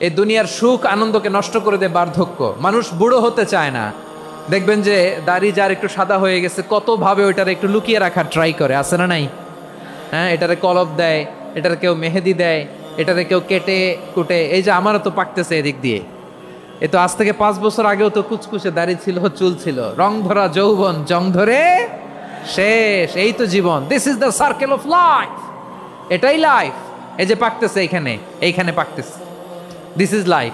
এই দুনিয়ার সুখ আনন্দকে নষ্ট করে দেয় বার্ধক্য। মানুষ বুড়ো হতে চায় না। দেখবেন যে দাড়ি যার একটু সাদা হয়ে গেছে কত ভাবে ওইটারে একটু লুকিয়ে রাখার ট্রাই করে, আছে না নাই? হ্যাঁ, এটারে কলপ দেয়, এটারে কেউ মেহেদি দেয়, এটারে কেউ কেটে কুটে। এই যে আমারও তো পাকতেছে এদিক দিয়ে, এ তো আজ থেকে 5 বছর আগেও তো কুচকুচে দাড়ি ছিল, চুল ছিল, রং ধরা যৌবন জং ধরে শেষ। এই তো জীবন, this is the circle of life, এটাই লাইফ। এই যে পাকতেছে এইখানে, এইখানে পাকতেছে, দিস ইজ লাইফ।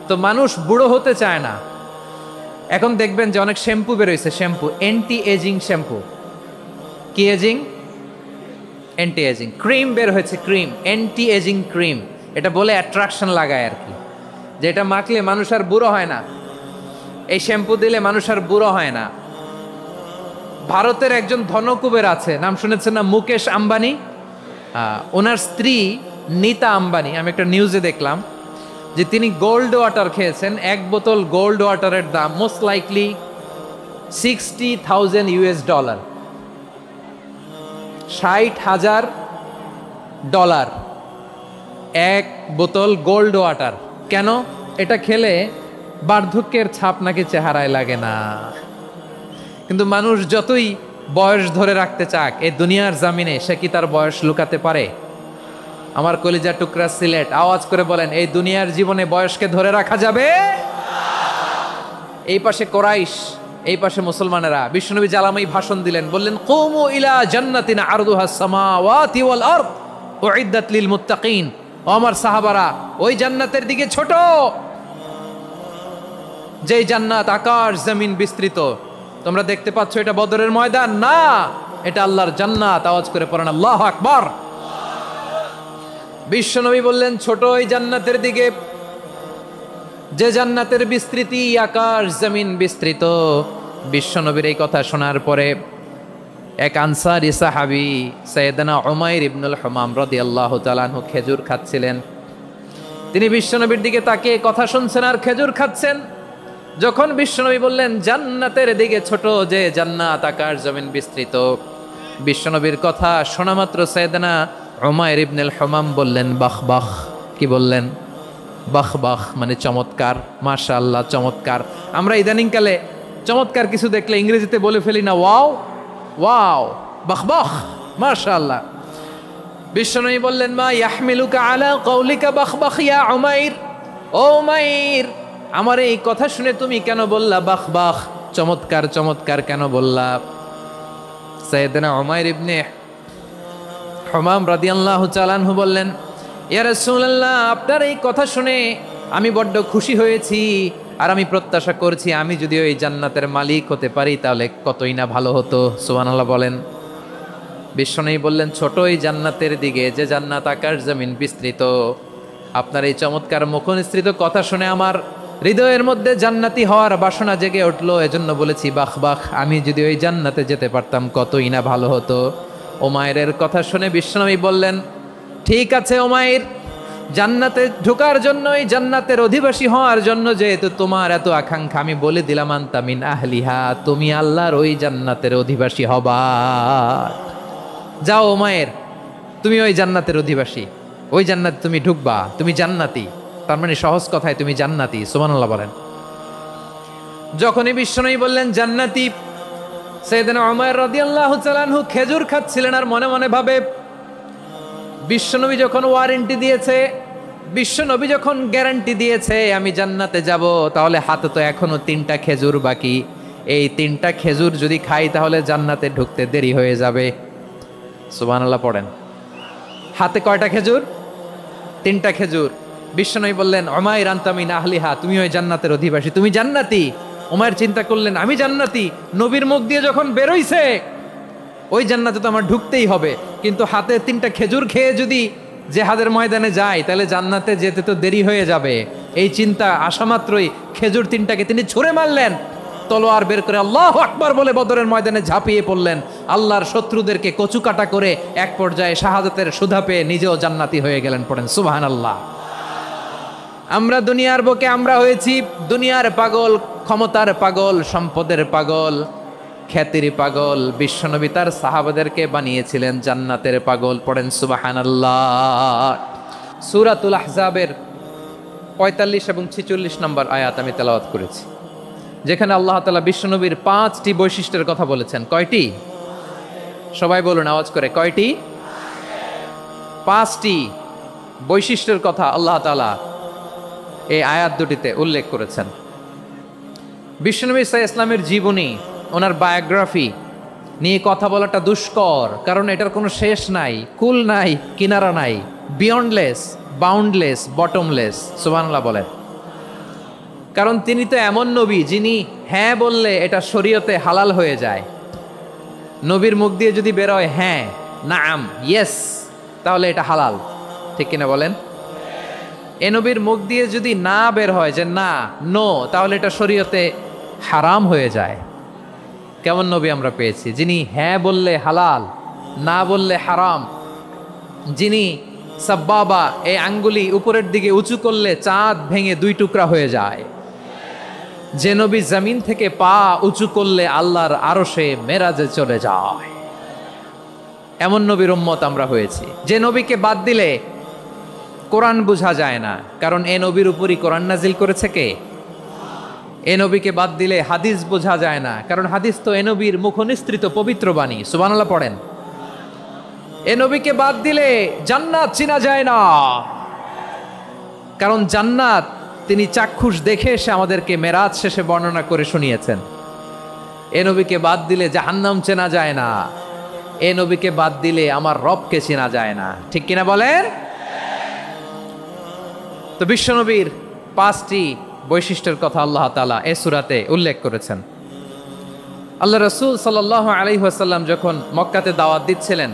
তো মানুষ বুড়ো হতে চায় না। এখন দেখবেন যে অনেক শ্যাম্পু বেরোইছে, শ্যাম্পু অ্যান্টি এজিং শ্যাম্পু। কি এজিং? Anti ageing. ক্রিম বের হয়েছে, ক্রিম, অ্যান্টি এজিং ক্রিম। এটা বলে অ্যাট্রাকশন লাগায় আর কি, যে এটা মাখলে মানুষ আর বুড়ো হয় না, এই শ্যাম্পু দিলে মানুষ আর বুড়ো হয় না। ভারতের একজন ধনকুবের আছে, নাম শুনেছেন না? মুকেশ আম্বানি। ওনার স্ত্রী নীতা আম্বানি, আমি একটা নিউজে দেখলাম যে তিনি গোল্ড ওয়াটার খেয়েছেন। 1 বোতল গোল্ড ওয়াটারের দাম মোস্ট লাইকলি $60,000, $60,000 1 বোতল গোল্ড ওয়াটার। কেন? এটা খেলে বার্ধক্যের ছাপ নাকি চেহারায় লাগে না। কিন্তু মানুষ যতই বয়স ধরে রাখতে চাক এই দুনিয়ার জামিনে, সে কি তার বয়স লুকাতে পারে? আমার কলিজা টুকরা সিলেট, আওয়াজ করে বলেন, এই দুনিয়ার জীবনে বয়সকে ধরে রাখা যাবে? এই পাশে কোরাইশ, এই পাশে মুসলমানেরা। বিশ্বনবী জালামাই ভাষণ দিলেন, বললেন, কুমু ইলা জান্নাতিন আরদুহাস সামাওয়াতি ওয়াল আরদ উইদ্দাত লিল মুত্তাকিন। ও আমার সাহাবারা, ওই জান্নাতের দিকে ছোট, যেই জান্নাত আকাশ জমিন বিস্তৃত। তোমরা দেখতে পাচ্ছ এটা বদরের ময়দান না, এটা আল্লাহর জান্নাত। আওয়াজ করে পড়েন আল্লাহু আকবার। বিশ্বনবী বললেন, ছোট ওই জান্নাতের দিকে যে জান্নাতের বিস্তৃতি আকাশ জমিন বিস্তৃত। বিশ্বনবীর এই কথা শোনার পরে এক আনসারী সাহাবী সাইয়েদনা উমাইর ইবনুল হুমাম রাদিয়াল্লাহু তাআলা আনহু খেজুর খাচ্ছিলেন। তিনি বিশ্বনবীর দিকে তাকিয়ে কথা শুনছেন আর খেজুর খাচ্ছেন। যখন বিশ্বনবী বললেন জান্নাতের দিকে ছোট যে জান্নাত আকাশ জমিন বিস্তৃত, বিশ্বনবীর কথা শোনা মাত্র সাইয়েদনা উমাইর ইবনুল হুমাম বললেন বাহ বাহ। কি বললেন? বাহ বাহ, মানে চমৎকার, মাশাআল্লাহ, চমৎকার। আমরা ইদানিংকালে চমৎকার কিছু দেখলে ইংরেজিতে বলে ফেলি না, ওয়াও ওয়াও, বাহ বাহ, মাশাআল্লাহ। বিশ্বনবী বললেন, মা ইয়াহমিলুকা আলা কওলিকা বাহ বাহ ইয়া উমাইর। ও উমাইর, আমার এই কথা শুনে তুমি কেন বললা বাহ বাহ, চমৎকার চমৎকার কেন বললা? সাইয়েদনা উমাইর ইবনে হুমাম রাদিয়াল্লাহু তাআলা আনহু বললেন, ইয়া রাসূলুল্লাহ, আপনার এই কথা শুনে আমি বড্ড খুশি হয়েছি, আর আমি প্রত্যাশা করছি আমি যদি ওই জান্নাতের মালিক হতে পারি তাহলে কতই না ভালো হতো। সুবহানাল্লাহ বলেন। বিশ্বনবী বললেন, ছোট ওই জান্নাতের দিকে যে জান্নাত আকাশ জমিন বিস্তৃত। আপনার এই চমৎকার মুখনিসৃত কথা শুনে আমার হৃদয়ের মধ্যে জান্নাতি হওয়ার বাসনা জেগে উঠলো, এজন্য বলেছি বাহ বাহ, আমি যদি ওই জান্নাতে যেতে পারতাম কতই না ভালো হতো। উমাইরের কথা শুনে বিশ্বনবী বললেন, ঠিক আছে উমাইর, জান্নাতে ঢোকার জন্য, এই জান্নাতের অধিবাসী হওয়ার জন্য যেহেতু তোমার এত আকাঙ্ক্ষা, আমি বলে দিলাম আনতা মিন আহলিহা, তুমি আল্লাহর ওই জান্নাতের অধিবাসী হবা। যাও উমাইর, তুমি ওই জান্নাতের অধিবাসী, ওই জান্নাতে তুমি ঢুকবা, তুমি জান্নাতি। তার মানে সহজ কথায় তুমি জান্নাতি। সুবহানাল্লাহ বলেন। যখনই বিশ্বনবী বললেন জান্নাতি, সাইয়েদনা উমাইর রাদিয়াল্লাহু তাআলা আনহু খেজুর খাচ্ছিলেন আর মনে মনে ভাবে, বিশ্বনবী যখন ওয়ারেন্টি দিয়েছে, বিশ্বনবী যখন গ্যারান্টি দিয়েছে আমি জান্নাতে যাব, তাহলে হাতে তো এখনো 3টা খেজুর বাকি। এই 3টা খেজুর যদি খাই তাহলে জান্নাতে ঢুকতে দেরি হয়ে যাবে। সুবহানাল্লাহ পড়েন। হাতে কয়টা খেজুর? 3টা খেজুর। বিশ্বনবী বললেন, উমাইর আনতা মিন আহলিহা, তুমি ওই জান্নাতের অধিবাসী, তুমি জান্নাতি। উমাইর চিন্তা করলেন, আমি জান্নাতি, নবীর মুখ দিয়ে যখন বেরোইছে ওই জান্নাতে তো আমার ঢুকতেই হবে, কিন্তু হাতে 3টা খেজুর খেয়ে যদি জেহাদের ময়দানে যাই তাহলে জান্নাতে যেতে তো দেরি হয়ে যাবে। এই চিন্তা আসা মাত্রই খেজুর 3টাকে তিনি ছুঁড়ে মারলেন, তলোয়ার বের করে আল্লাহু আকবার বলে বদরের ময়দানে ঝাঁপিয়ে পড়লেন। আল্লাহর শত্রুদেরকে কচু কাটা করে এক পর্যায়ে শাহাদাতের সুধা পেয়ে নিজেও জান্নাতি হয়ে গেলেন। পড়েন সুবহানাল্লাহ। আমরা দুনিয়ার বুকে আমরা হয়েছি দুনিয়ার পাগল, ক্ষমতার পাগল, সম্পদের পাগল, খ্যাতির পাগল। বিশ্বনবী তার সাহাবাদেরকে বানিয়েছিলেন জান্নাতের পাগল। পড়েন সুবহানাল্লাহ। সূরাতুল আহজাবের 45 এবং 46 নম্বর আয়াত আমি তেলাওয়াত করেছি, যেখানে আল্লাহ তাআলা বিশ্বনবীর 5টি বৈশিষ্ট্যের কথা বলেছেন। কয়টি? সবাই বলুন আওয়াজ করে, কয়টি? 5টি বৈশিষ্ট্যের কথা আল্লাহ তাআলা এই আয়াত দুটিতে উল্লেখ করেছেন। বিশ্বনবী সাল্লাল্লাহু আলাইহি ইসলামের জীবনী, ওনার বায়োগ্রাফি নিয়ে কথা বলাটা দুষ্কর, কারণ এটার কোনো শেষ নাই, কুল নাই, কিনারা নাই, বিয়ন্ডলেস, বাউন্ডলেস, বটমলেস। সুবহানাল্লাহ বলেন। কারণ তিনি তো এমন নবী যিনি হ্যাঁ বললে এটা শরীয়তে হালাল হয়ে যায়। নবীর মুখ দিয়ে যদি বের হয় হ্যাঁ, নাম, ইয়েস, তাহলে এটা হালাল। ঠিক কিনা বলেন? এ নবীর মুখ দিয়ে যদি না বের হয় যে না, নো, তাহলে এটা শরীয়তে হারাম হয়ে যায়। কেমন নবী আমরা পেয়েছি, যিনি হ্যাঁ বললে হালাল, না বললে হারাম, যিনি সাব্বাবা, এই আঙ্গুলি উপরের দিকে উঁচু করলে চাঁদ ভেঙে 2 টুকরা হয়ে যায়, যে নবী জমিন থেকে পা উঁচু করলে আল্লাহর আরশে মেরাজে চলে যায়, এমন নবীর উম্মত আমরা হয়েছি। যে নবীকে বাদ দিলে কোরআন বোঝা যায় না, কারণ এ নবীর উপরই কোরআন নাজিল করেছে কে? এ নবীকে বাদ দিলে হাদিস বোঝা যায় না, কারণ হাদিস তো এ নবীর মুখনিসৃত পবিত্র বাণী। সুবহানাল্লাহ পড়েন। এ নবীকে বাদ দিলে জান্নাত চিনা যায় না, কারণ জান্নাত তিনি চাক্ষুষ দেখে এসে আমাদেরকে মেরাজ শেষে বর্ণনা করে শুনিয়েছেন। এ নবীকে বাদ দিলে জাহান্নাম চেনা যায় না, এ নবীকে বাদ দিলে আমার রবকে চেনা যায় না। ঠিক কিনা বলেন? তো বিশ্বনবীর 5টি বৈশিষ্ট্যের কথা আল্লাহ তাআলা এই সূরাতে উল্লেখ করেছেন। আল্লাহ রাসূল সাল্লাল্লাহু আলাইহি ওয়াসাল্লাম যখন মক্কাতে দাওয়াত দিচ্ছিলেন,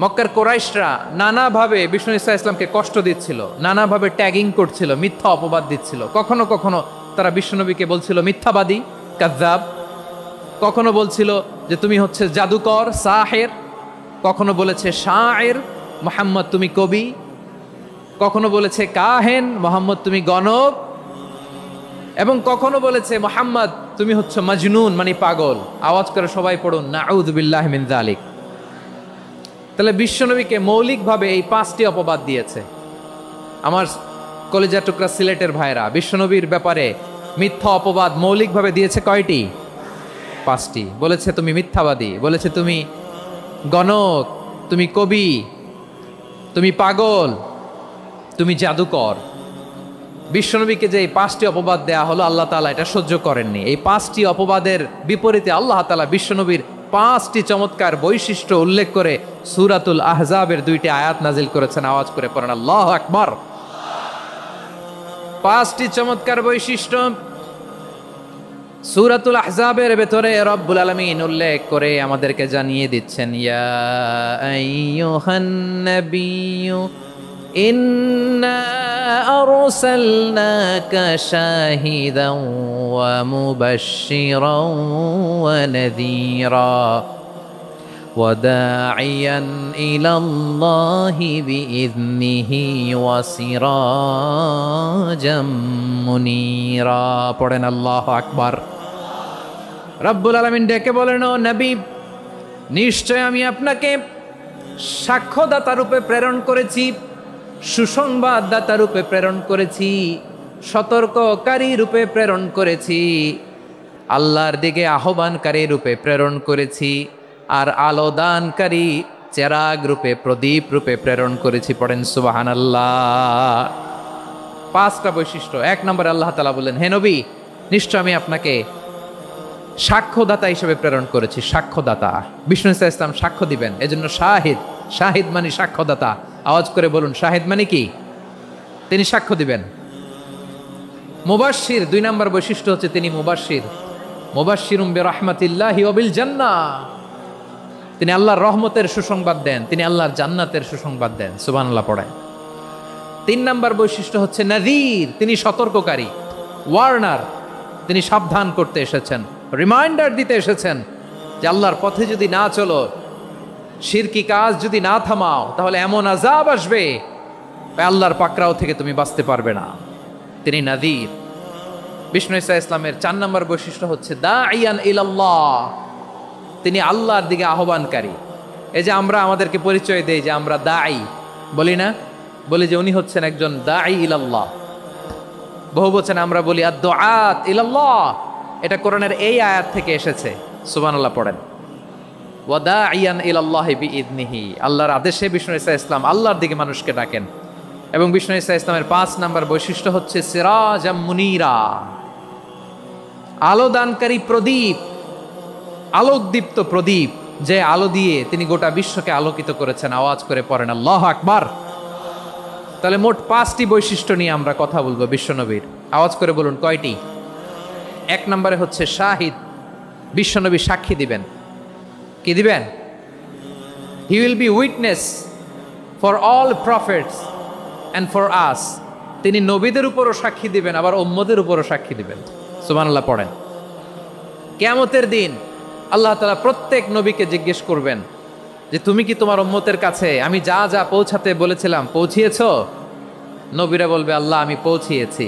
মক্কার কুরাইশরা নানাভাবে বিষ্ণু ঈসা ইসলামকে কষ্ট দিচ্ছিল, নানাভাবে ট্যাগিং করছিল, মিথ্যা অপবাদ দিচ্ছিল। কখনো কখনো তারা বিশ্বনবীকে বলছিল মিথ্যাবাদী, কাযযাব। কখনো বলছিল যে তুমি হচ্ছে জাদুকর, সাহের। কখনো বলেছে শায়ের, মুহাম্মদ তুমি কবি। কখনো বলেছে কাহেন, মুহাম্মদ তুমি গণক। এবং কখনো বলেছে মুহাম্মদ তুমি হচ্ছে মাজনুন, মানে পাগল। আওয়াজ করে সবাই পড়ুন নাউযু বিল্লাহি মিন যালিক। তাহলে বিশ্বনবীকে মৌলিকভাবে এই 5টি অপবাদ দিয়েছে। আমার কলেজা টুকরা সিলেটের ভাইরা, বিশ্বনবীর ব্যাপারে মিথ্যা অপবাদ মৌলিকভাবে দিয়েছে কয়টি? 5টি। বলেছে তুমি মিথ্যাবাদী, বলেছে তুমি গণক, তুমি কবি, তুমি পাগল, তুমি জাদুকর। বিশ্বনবীকে যে এই 5টি অপবাদ দেয়া হলো, আল্লাহ তাআলা এটা সহ্য করেননি। এই 5টি অপবাদের বিপরীতে আল্লাহ তাআলা বিশ্বনবীর 5টি চমৎকার বৈশিষ্ট্য উল্লেখ করে সূরাতুল আহজাবের 2টি আয়াত নাজিল করেছেন। আওয়াজ করে পড়েন আল্লাহু আকবার। 5টি চমৎকার বৈশিষ্ট্য সূরাতুল আহজাবের ভেতরে রব্বুল আলামিন উল্লেখ করে আমাদেরকে জানিয়ে দিচ্ছেন, ইয়া আইয়ুহান নাবিয়্যু ইন্না আরসালনাকা শাহিদান ওয়া মুবাশশিরান ওয়া নাযীরা ওয়া দাঈয়ান ইলাল্লাহি বিইذনিহি ওয়া সিরাজাম মুনীরা। পড়েন আল্লাহু আকবার। রব্বুল আলামিন ডেকে বলেন, ও নবী, নিশ্চয় আমি আপনাকে সাক্ষ্যদাতা রূপে প্রেরণ করেছি, সুসংবাদদাতা রূপে প্রেরণ করেছি, সতর্ককারী রূপে প্রেরণ করেছি, আল্লাহর দিকে আহ্বানকারী রূপে প্রেরণ করেছি, আর আলো দানকারী চেরাগ রূপে, প্রদীপ রূপে প্রেরণ করেছি। পড়েন সুবহানাল্লাহ। 5টা বৈশিষ্ট্য। 1 নম্বরে আল্লাহ তাআলা বললেন, হে নবী, নিশ্চয় আমি আপনাকে সাক্ষ্যদাতা হিসেবে প্রেরণ করেছি। সাক্ষ্যদাতা, বিষ্ণু ঈসা ইসলাম সাক্ষ্য দিবেন, এজন্য শাহিদ। শাহিদ মানে সাক্ষ্যদাতা। আওয়াজ করে বলুন, শাহিদ মানে কি? তিনি সাক্ষ্য দিবেন। মুবাশশির, 2 নম্বর বৈশিষ্ট্য হচ্ছে তিনি মুবাশশির। মুবাশশিরুম বিরাহমাতিল্লাহি ওয়া বিল জান্নাহ। তিনি আল্লাহর রহমতের সুসংবাদ দেন, তিনি আল্লাহর জান্নাতের সুসংবাদ দেন। সুবহানাল্লাহ পড়েন। 3 নম্বর বৈশিষ্ট্য হচ্ছে নাযীর, তিনি সতর্ককারী, ওয়ার্নার। তিনি সাবধান করতে এসেছেন, রিমাইন্ডার দিতে এসেছেন যে আল্লাহর পথে যদি না চলো, শিরকি কাজ যদি না থামাও, তাহলে এমন আযাব আসবে আল্লাহর পাকড়াও থেকে তুমি বাঁচতে পারবে না। তিনি নাযীর। বিষ্ণু ঈসা ইসলামের 4 নম্বর বৈশিষ্ট্য হচ্ছে দাঈয়ান ইলাল্লাহ, তিনি আল্লাহর দিকে আহ্বানকারী। এই যে আমরা আমাদেরকে পরিচয় দেই যে আমরা দাঈ, বলি না? বলি যে উনি হচ্ছেন একজন দাঈ ইলাল্লাহ। বহু বচনে আমরা বলি আদ-দুআত ইলাল্লাহ, এটা কোরআনের এই আয়াত থেকে এসেছে। সুবহানাল্লাহ পড়েন। ওয়া দাঈয়ান ইলাল্লাহি বিইذনিহি, আল্লাহর আদেশে বিষ্ণু ঈসা ইসলাম আল্লাহর দিকে মানুষকে ডাকেন। এবং বিষ্ণু ঈসা ইসলামের ৫ নাম্বার বৈশিষ্ট্য হচ্ছে সিরাজাম মুনীরা, আলো দানকারী প্রদীপ, আলোকদীপ্ত প্রদীপ, যে আলো দিয়ে তিনি গোটা বিশ্বকে আলোকিত করেছেন। আওয়াজ করে পড়েন আল্লাহু আকবার। তাহলে মোট ৫টি বৈশিষ্ট্য নিয়ে আমরা কথা বলবো বিশ্বনবীর। আওয়াজ করে বলুন কয়টি? ১ নম্বরে হচ্ছে শাহিদ, বিশ্বনবী সাক্ষী দিবেন। কি দিবেন? He will be witness for all prophets and for us. তিনি নবীদের উপরও সাক্ষী দিবেন, আবার উম্মতের উপরও সাক্ষী দিবেন। সুবহানাল্লাহ পড়েন। কিয়ামতের দিন আল্লাহ তাআলা প্রত্যেক নবীকে জিজ্ঞেস করবেন যে তুমি কি তোমার উম্মতের কাছে আমি যা যা পৌঁছাতে বলেছিলাম পৌঁছিয়েছো? নবীরা বলবে আল্লাহ আমি পৌঁছিয়েছি।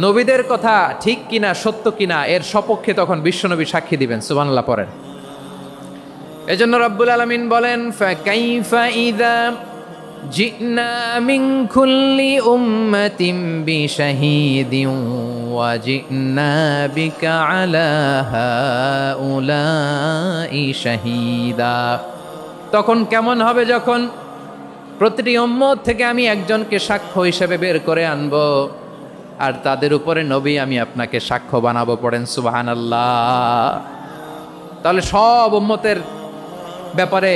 নবীদের কথা ঠিক কিনা, সত্য কিনা, এর সপক্ষে তখন বিশ্বনবী সাক্ষী দিবেন। সুবহানাল্লাহ পড়েন। এজন্য রব্বুল আলামিন বলেন ফাকাইফা ইযা জিনা মিন কুল্লি উম্মাতিন বিশাহীদিন ওয়া জিনা বিকা আলা হাউলাই শাহীদা। তখন কেমন হবে যখন প্রতিটি উম্মত থেকে আমি একজনকে সাক্ষ্য হিসেবে বের করে আনবো, আর তাদের উপরে নবী আমি আপনাকে সাক্ষ্য বানাবো। পড়েন সুবহানাল্লাহ। তাহলে সব উম্মতের ব্যাপারে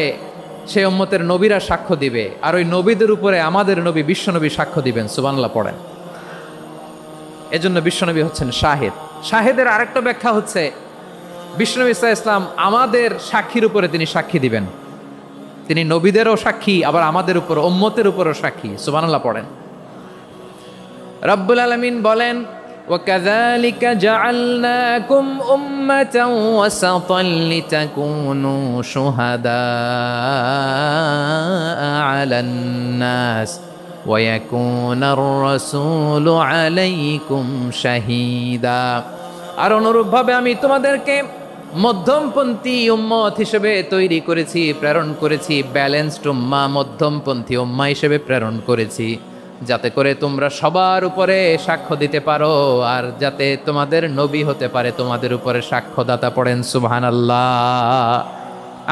সে উম্মতের নবীরা সাক্ষ্য দিবে, আর ওই নবীদের উপরে আমাদের নবী বিশ্বনবী সাক্ষ্য দিবেন। সুবহানাল্লাহ পড়েন। এজন্য বিশ্বনবী হচ্ছেন শাহেদ। শাহেদের আরেকটা ব্যাখ্যা হচ্ছে বিশ্বনবী সাল্লাল্লাহু আলাইহি ওয়াসাল্লাম আমাদের সাক্ষীর উপরে তিনি সাক্ষী দিবেন। তিনি নবীদেরও সাক্ষী, আবার আমাদের উপর উম্মতের উপরও সাক্ষী। সুবহানাল্লাহ পড়েন। রব্বুল আলামিন বলেন وَكَذَلِكَ جَعَلْنَاكُمْ أُمَّةً وَسَطًا لِتَكُونُوا شُهَدَاءَ عَلَى النَّاسِ وَيَكُونَ الرَّسُولُ عَلَيْكُمْ شَهِيدًا। আর অনুরূপভাবে আমি তোমাদেরকে মধ্যমপন্থী উম্মত হিসেবে তৈরি করেছি, প্রেরণ করেছি। ব্যালেন্সড উম্মাহ, মধ্যমপন্থী উম্মাহ হিসেবে প্রেরণ করেছি, যাতে করে তোমরা সবার উপরে সাক্ষ্য দিতে পারো, আর যাতে তোমাদের নবী হতে পারে তোমাদের উপরে সাক্ষ্যদাতা। পড়েন সুবহানাল্লাহ।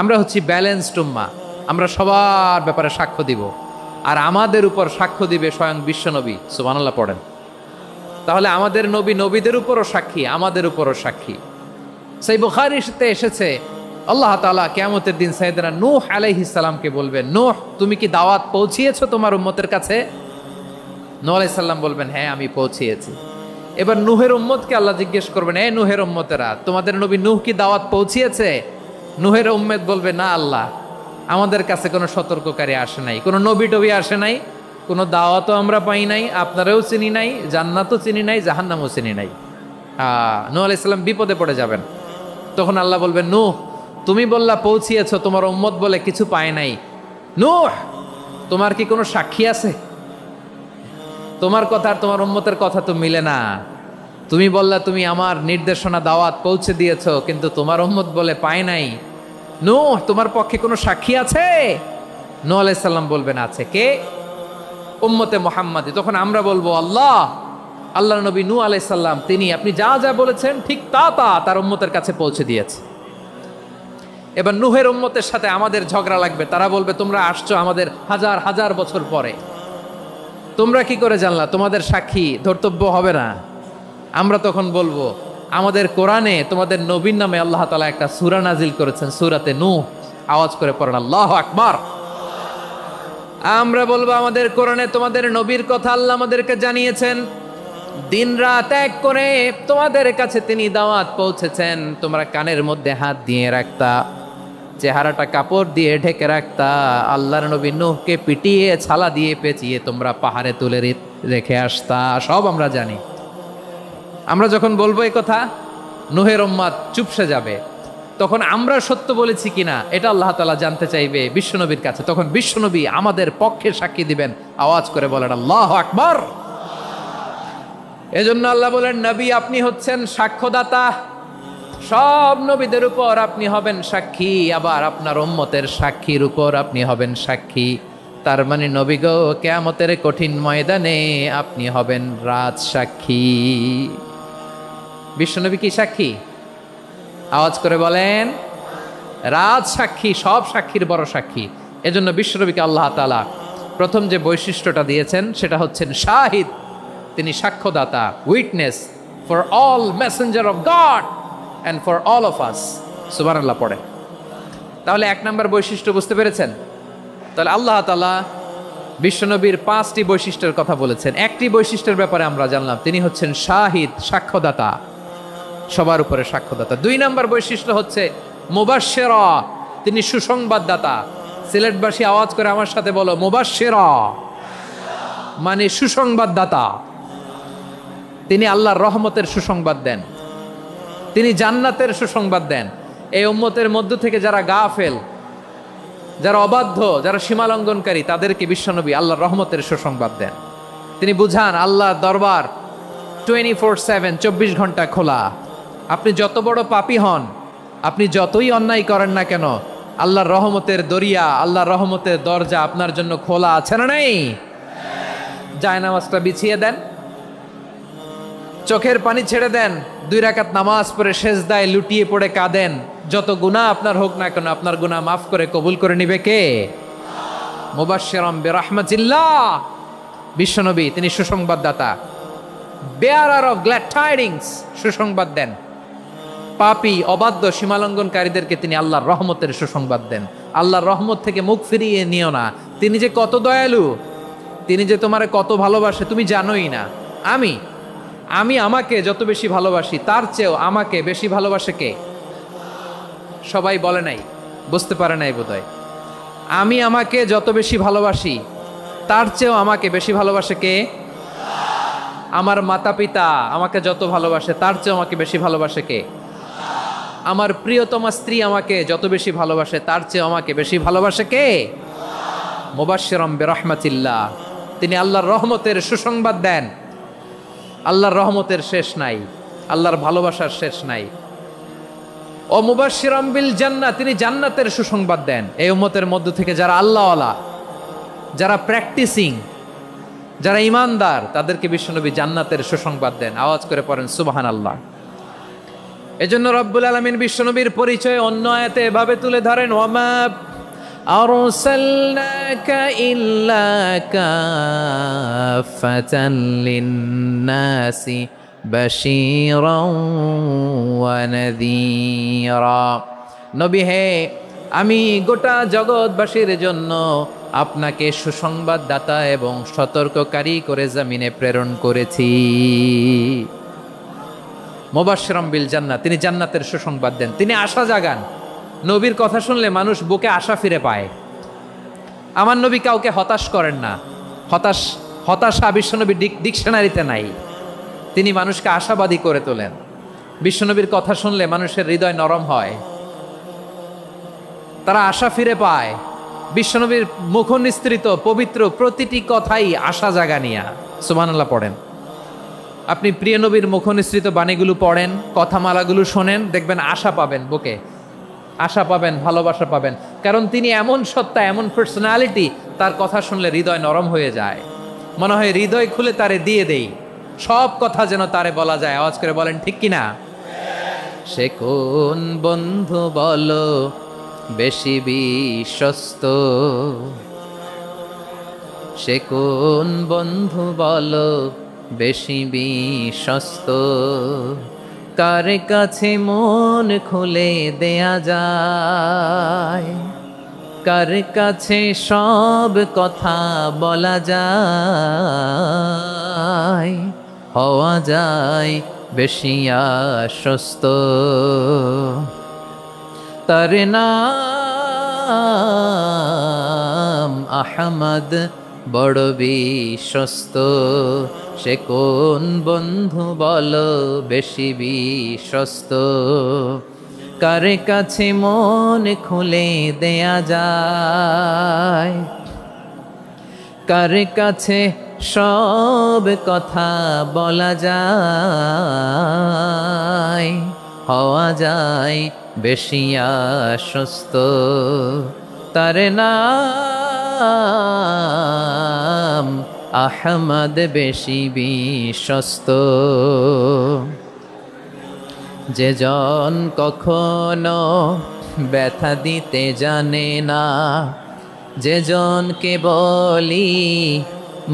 আমরা হচ্ছি ব্যালেন্সড উম্মাহ, আমরা সবার ব্যাপারে সাক্ষ্য দিব, আর আমাদের উপর সাক্ষ্য দিবে স্বয়ং বিশ্বনবী। সুবহানাল্লাহ পড়েন। তাহলে আমাদের নবী নবীদের উপরও সাক্ষী, আমাদের উপরও সাক্ষী। সেই বুখারীতে এসেছে আল্লাহ তাআলা কিয়ামতের দিন সাইয়েদনা নূহ আলাইহিস সালামকে বলবেন, নূহ তুমি কি দাওয়াত পৌঁছিয়েছো তোমার উম্মতের কাছে? নূহ আলাইহিস সালাম বলবেন হ্যাঁ আমি পৌঁছিয়েছি। এবার নূহের উম্মতকে আল্লাহ জিজ্ঞেস করবেন, এ নূহের উম্মতেরা তোমাদের নবী নূহ কি দাওয়াত পৌঁছিয়েছে? নূহের উম্মত বলবে না আল্লাহ, আমাদের কাছে কোনো সতর্ককারী আসে নাই, কোনো নবী টবি আসে নাই, কোনো দাওয়াতও আমরা পাই নাই, আপনারাও চিনি নাই, জান্নাতও চিনি নাই, জাহান্নামও চিনি নাই। নূহ আলাইহিস সালাম বিপদে পড়ে যাবেন। তখন আল্লাহ বলবেন নূহ তুমি বললা পৌঁছিয়েছো, তোমার উম্মত বলে কিছু পায় নাই। নূহ তোমার কি কোনো সাক্ষী আছে? তোমার কথা আর তোমার উম্মতের কথা তো মিলে না। তুমি বললা তুমি আমার নির্দেশনা দাওয়াত পৌঁছে দিয়েছো, কিন্তু তোমার উম্মত বলে পায় নাই। নূহ তোমার পক্ষে কোনো সাক্ষী আছে? নূহ আলাইহিস সালাম বলবেন আছে। কে? উম্মতে মুহাম্মাদি। তখন আমরা বলবো আল্লাহ, আল্লাহর নবী নূহ আলাইহিস সালাম তিনি আপনি যা যা বলেছেন ঠিক তা তা তার উম্মতের কাছে পৌঁছে দিয়েছে। এবার নূহের উম্মতের সাথে আমাদের ঝগড়া লাগবে। তারা বলবে তোমরা আসছো আমাদের হাজার হাজার বছর পরে, তোমরা কি করে জানলা? তোমাদের সাক্ষী ধর্তব্য হবে না। আমরা তখন বলবো আমাদের কোরআনে তোমাদের নবীর নামে আল্লাহ তাআলা একটা সূরা নাজিল করেছেন, সূরাতে নূহ। আওয়াজ করে পড়েন আল্লাহু আকবার। আমরা বলবো আমাদের কোরআনে তোমাদের নবীর কথা আল্লাহ আমাদেরকে জানিয়েছেন, দিন রাত এক করে তোমাদের কাছে তিনি দাওয়াত পৌঁছেছেন। তোমরা কানের মধ্যে হাত দিয়ে রাখতা, চেহারাটা কাপড় দিয়ে ঢেকে রাখতা, আল্লাহর নবী নূহকে পিটিয়ে ছালা দিয়ে পেঁচিয়ে তোমরা পাহাড়ে তুলে রেখে আসতা। সব আমরা জানি। আমরা যখন বলবো এই কথা, নূহের উম্মত চুপসে যাবে। তখন আমরা সত্য বলেছি কিনা এটা আল্লাহ তাআলা জানতে চাইবে বিশ্বনবীর কাছে। তখন বিশ্বনবী আমাদের পক্ষে সাক্ষী দিবেন। আওয়াজ করে বলেন আল্লাহু আকবার। এজন্য আল্লাহ বলেন নবী আপনি হচ্ছেন সাক্ষ্যদাতা, সব নবীদের উপর আপনি হবেন সাক্ষী, আবার আপনার উম্মতের সাক্ষীর উপর আপনি হবেন সাক্ষী। তার মানে নবী গো, কিয়ামতের কঠিন ময়দানে আপনি হবেন রাজ সাক্ষী। বিশ্বনবী কি সাক্ষী? আওয়াজ করে বলেন, রাজ সাক্ষী, সব সাক্ষীর বড় সাক্ষী। এজন্য বিশ্বনবীকে আল্লাহ তাআলা প্রথম যে বৈশিষ্ট্যটা দিয়েছেন সেটা হচ্ছেন শাহিদ। তিনি সাক্ষ্যদাতা, witness for all messenger of God and for all of us. সুবহানাল্লাহ পড়ে। তাহলে এক নম্বর বৈশিষ্ট্য বুঝতে পেরেছেন? তাহলে আল্লাহ তাআলা বিশ্বনবীর 5টি বৈশিষ্ট্যের কথা বলেছেন। একটি বৈশিষ্ট্যের ব্যাপারে আমরা জানলাম, তিনি হচ্ছেন শাহিদ, সাক্ষ্যদাতা, সবার উপরে সাক্ষ্যদাতা। 2 নম্বর বৈশিষ্ট্য হচ্ছে মুবাশশিরা, তিনি সুসংবাদদাতা। সিলেটবাসী আওয়াজ করে আমার সাথে বলো, মুবাশশিরা মানে সুসংবাদদাতা। তিনি আল্লাহর রহমতের সুসংবাদ দেন, তিনি জান্নাতের সুসংবাদ দেন। এই উম্মতের মধ্য থেকে যারা গাফেল, যারা অবাধ্য, যারা সীমালঙ্ঘনকারী, তাদেরকে বিশ্বনবী আল্লাহর রহমতের সুসংবাদ দেন। তিনি বুঝান আল্লাহর দরবার 24/7, 24 ঘন্টা খোলা। আপনি যত বড় পাপী হন, আপনি যতই অন্যায় করেন না কেন, আল্লাহর রহমতের দরিয়া, আল্লাহর রহমতের দরজা আপনার জন্য খোলা আছে না নেই? জায়নামাজটা বিছিয়ে দেন, চোখের পানি ছেড়ে দেন, 2 রাকাত নামাজ পড়ে সেজদায় লুটিয়ে পড়ে কাঁদেন। যত গুনাহ আপনার হোক না কেন, আপনার গুনাহ মাফ করে কবুল করে নিবে কে? মুবাশশিরাম বিরাহমাতিল্লাহ। বিশ্বনবী তিনি সুসংবাদদাতা, বেয়ারার অফ গ্ল্যাড টাইডিংস, সুসংবাদ দেন। পাপী, অবাধ্য, সীমালঙ্ঘনকারীদেরকে তিনি আল্লাহর রহমতের সুসংবাদ দেন। আল্লাহর রহমত থেকে মুখ ফিরিয়ে নিও না। তিনি যে কত দয়ালু, তিনি যে তোমারে কত ভালোবাসে তুমি জানোই না। আমি আমাকে যত বেশি ভালোবাসি, তার চেয়েও আমাকে বেশি ভালোবাসে কে? সবাই বলে নাই, বুঝতে পারে নাই বোধহয়। আমি আমাকে যত বেশি ভালোবাসি, তার চেয়েও আমাকে বেশি ভালোবাসে কে? আমার মাতা পিতা আমাকে যত ভালোবাসে, তার চেয়েও আমাকে বেশি ভালোবাসে কে? আমার প্রিয়তমা স্ত্রী আমাকে যত বেশি ভালোবাসে, তার চেয়েও আমাকে বেশি ভালোবাসে কে? মুবাশশিরাম বিরাহমাতিল্লাহ, তিনি আল্লাহর রহমতের সুসংবাদ দেন। আল্লাহর রহমতের শেষ নাই, আল্লাহর ভালোবাসার শেষ নাই। ও মুবাশশিরাম বিল জান্নাহ, তিনি জান্নাতের সুসংবাদ দেন। এই উম্মতের মধ্য থেকে যারা আল্লাহওয়ালা, যারা প্র্যাকটিসিং, যারা ইমানদার, তাদেরকে বিশ্বনবী জান্নাতের সুসংবাদ দেন। আওয়াজ করে পড়েন সুবহানাল্লাহ। এজন্য রব্বুল আলামিন বিশ্বনবীর পরিচয় অন্য আয়াতে এভাবে তুলে ধরেন, ওয়ামা আরসালনাকা ইল্লা কাফাতান লিন্নাসি বাশীরাও ওয়া নাযীরা। নবী হে, আমি গোটা জগৎবাসীর জন্য আপনাকে সুসংবাদদাতা এবং সতর্ককারী করে জমিনে প্রেরণ করেছি। মুবাশশিরাম বিল জান্নাহ, তিনি জান্নাতের সুসংবাদ দেন, তিনি আশা জাগান। নবীর কথা শুনলে মানুষ বুকে আশা ফিরে পায়। আমার নবী কাউকে হতাশ করেন না। হতাশা বিশ্বনবী ডিকশনারিতে নাই। তিনি মানুষকে আশাবাদী করে তোলেন। বিশ্বনবীর কথা শুনলে মানুষের হৃদয় নরম হয়, তারা আশা ফিরে পায়। বিশ্বনবীর মুখ নিঃসৃত পবিত্র প্রতিটি কথাই আশা জাগানিয়া। সুবহানাল্লাহ পড়েন। আপনি প্রিয় নবীর মুখ নিঃসৃত বাণীগুলো পড়েন, কথামালাগুলো শোনেন, দেখবেন আশা পাবেন, বুকে আশা পাবেন, ভালোবাসা পাবেন। কারণ তিনি এমন সত্তা, এমন পার্সোনালিটি, তার কথা শুনলে হৃদয় নরম হয়ে যায়। মনে হয় হৃদয় খুলে তারে দিয়ে দেই, সব কথা যেন তারে বলা যায়। আওয়াজ করে বলেন ঠিক কিনা? সে কোন বন্ধু বলো বেশি বিশ্বস্ত, সে কোন বন্ধু বলো বেশি বিশ্বস্ত, কার কাছে মন খুলে দেয়া যায়, কার কাছে সব কথা বলা যায়, হওয়া যায় বেশি আশ্বস্ত। তার নাম আহমদ, বড় বিশ্বস্ত। সে কোন বন্ধু বলো বেশি বিশ্বস্ত, কার কাছে মন খুলে দেয়া যায়, কার কাছে সব কথা বলা যায়, হওয়া যায় বেশি আশ্বস্ত। তার নাম নাম আহমদ বেশি বিশ্বস্ত। যে জন কখনো ব্যথা দিতে জানে না, যে জনকে বলি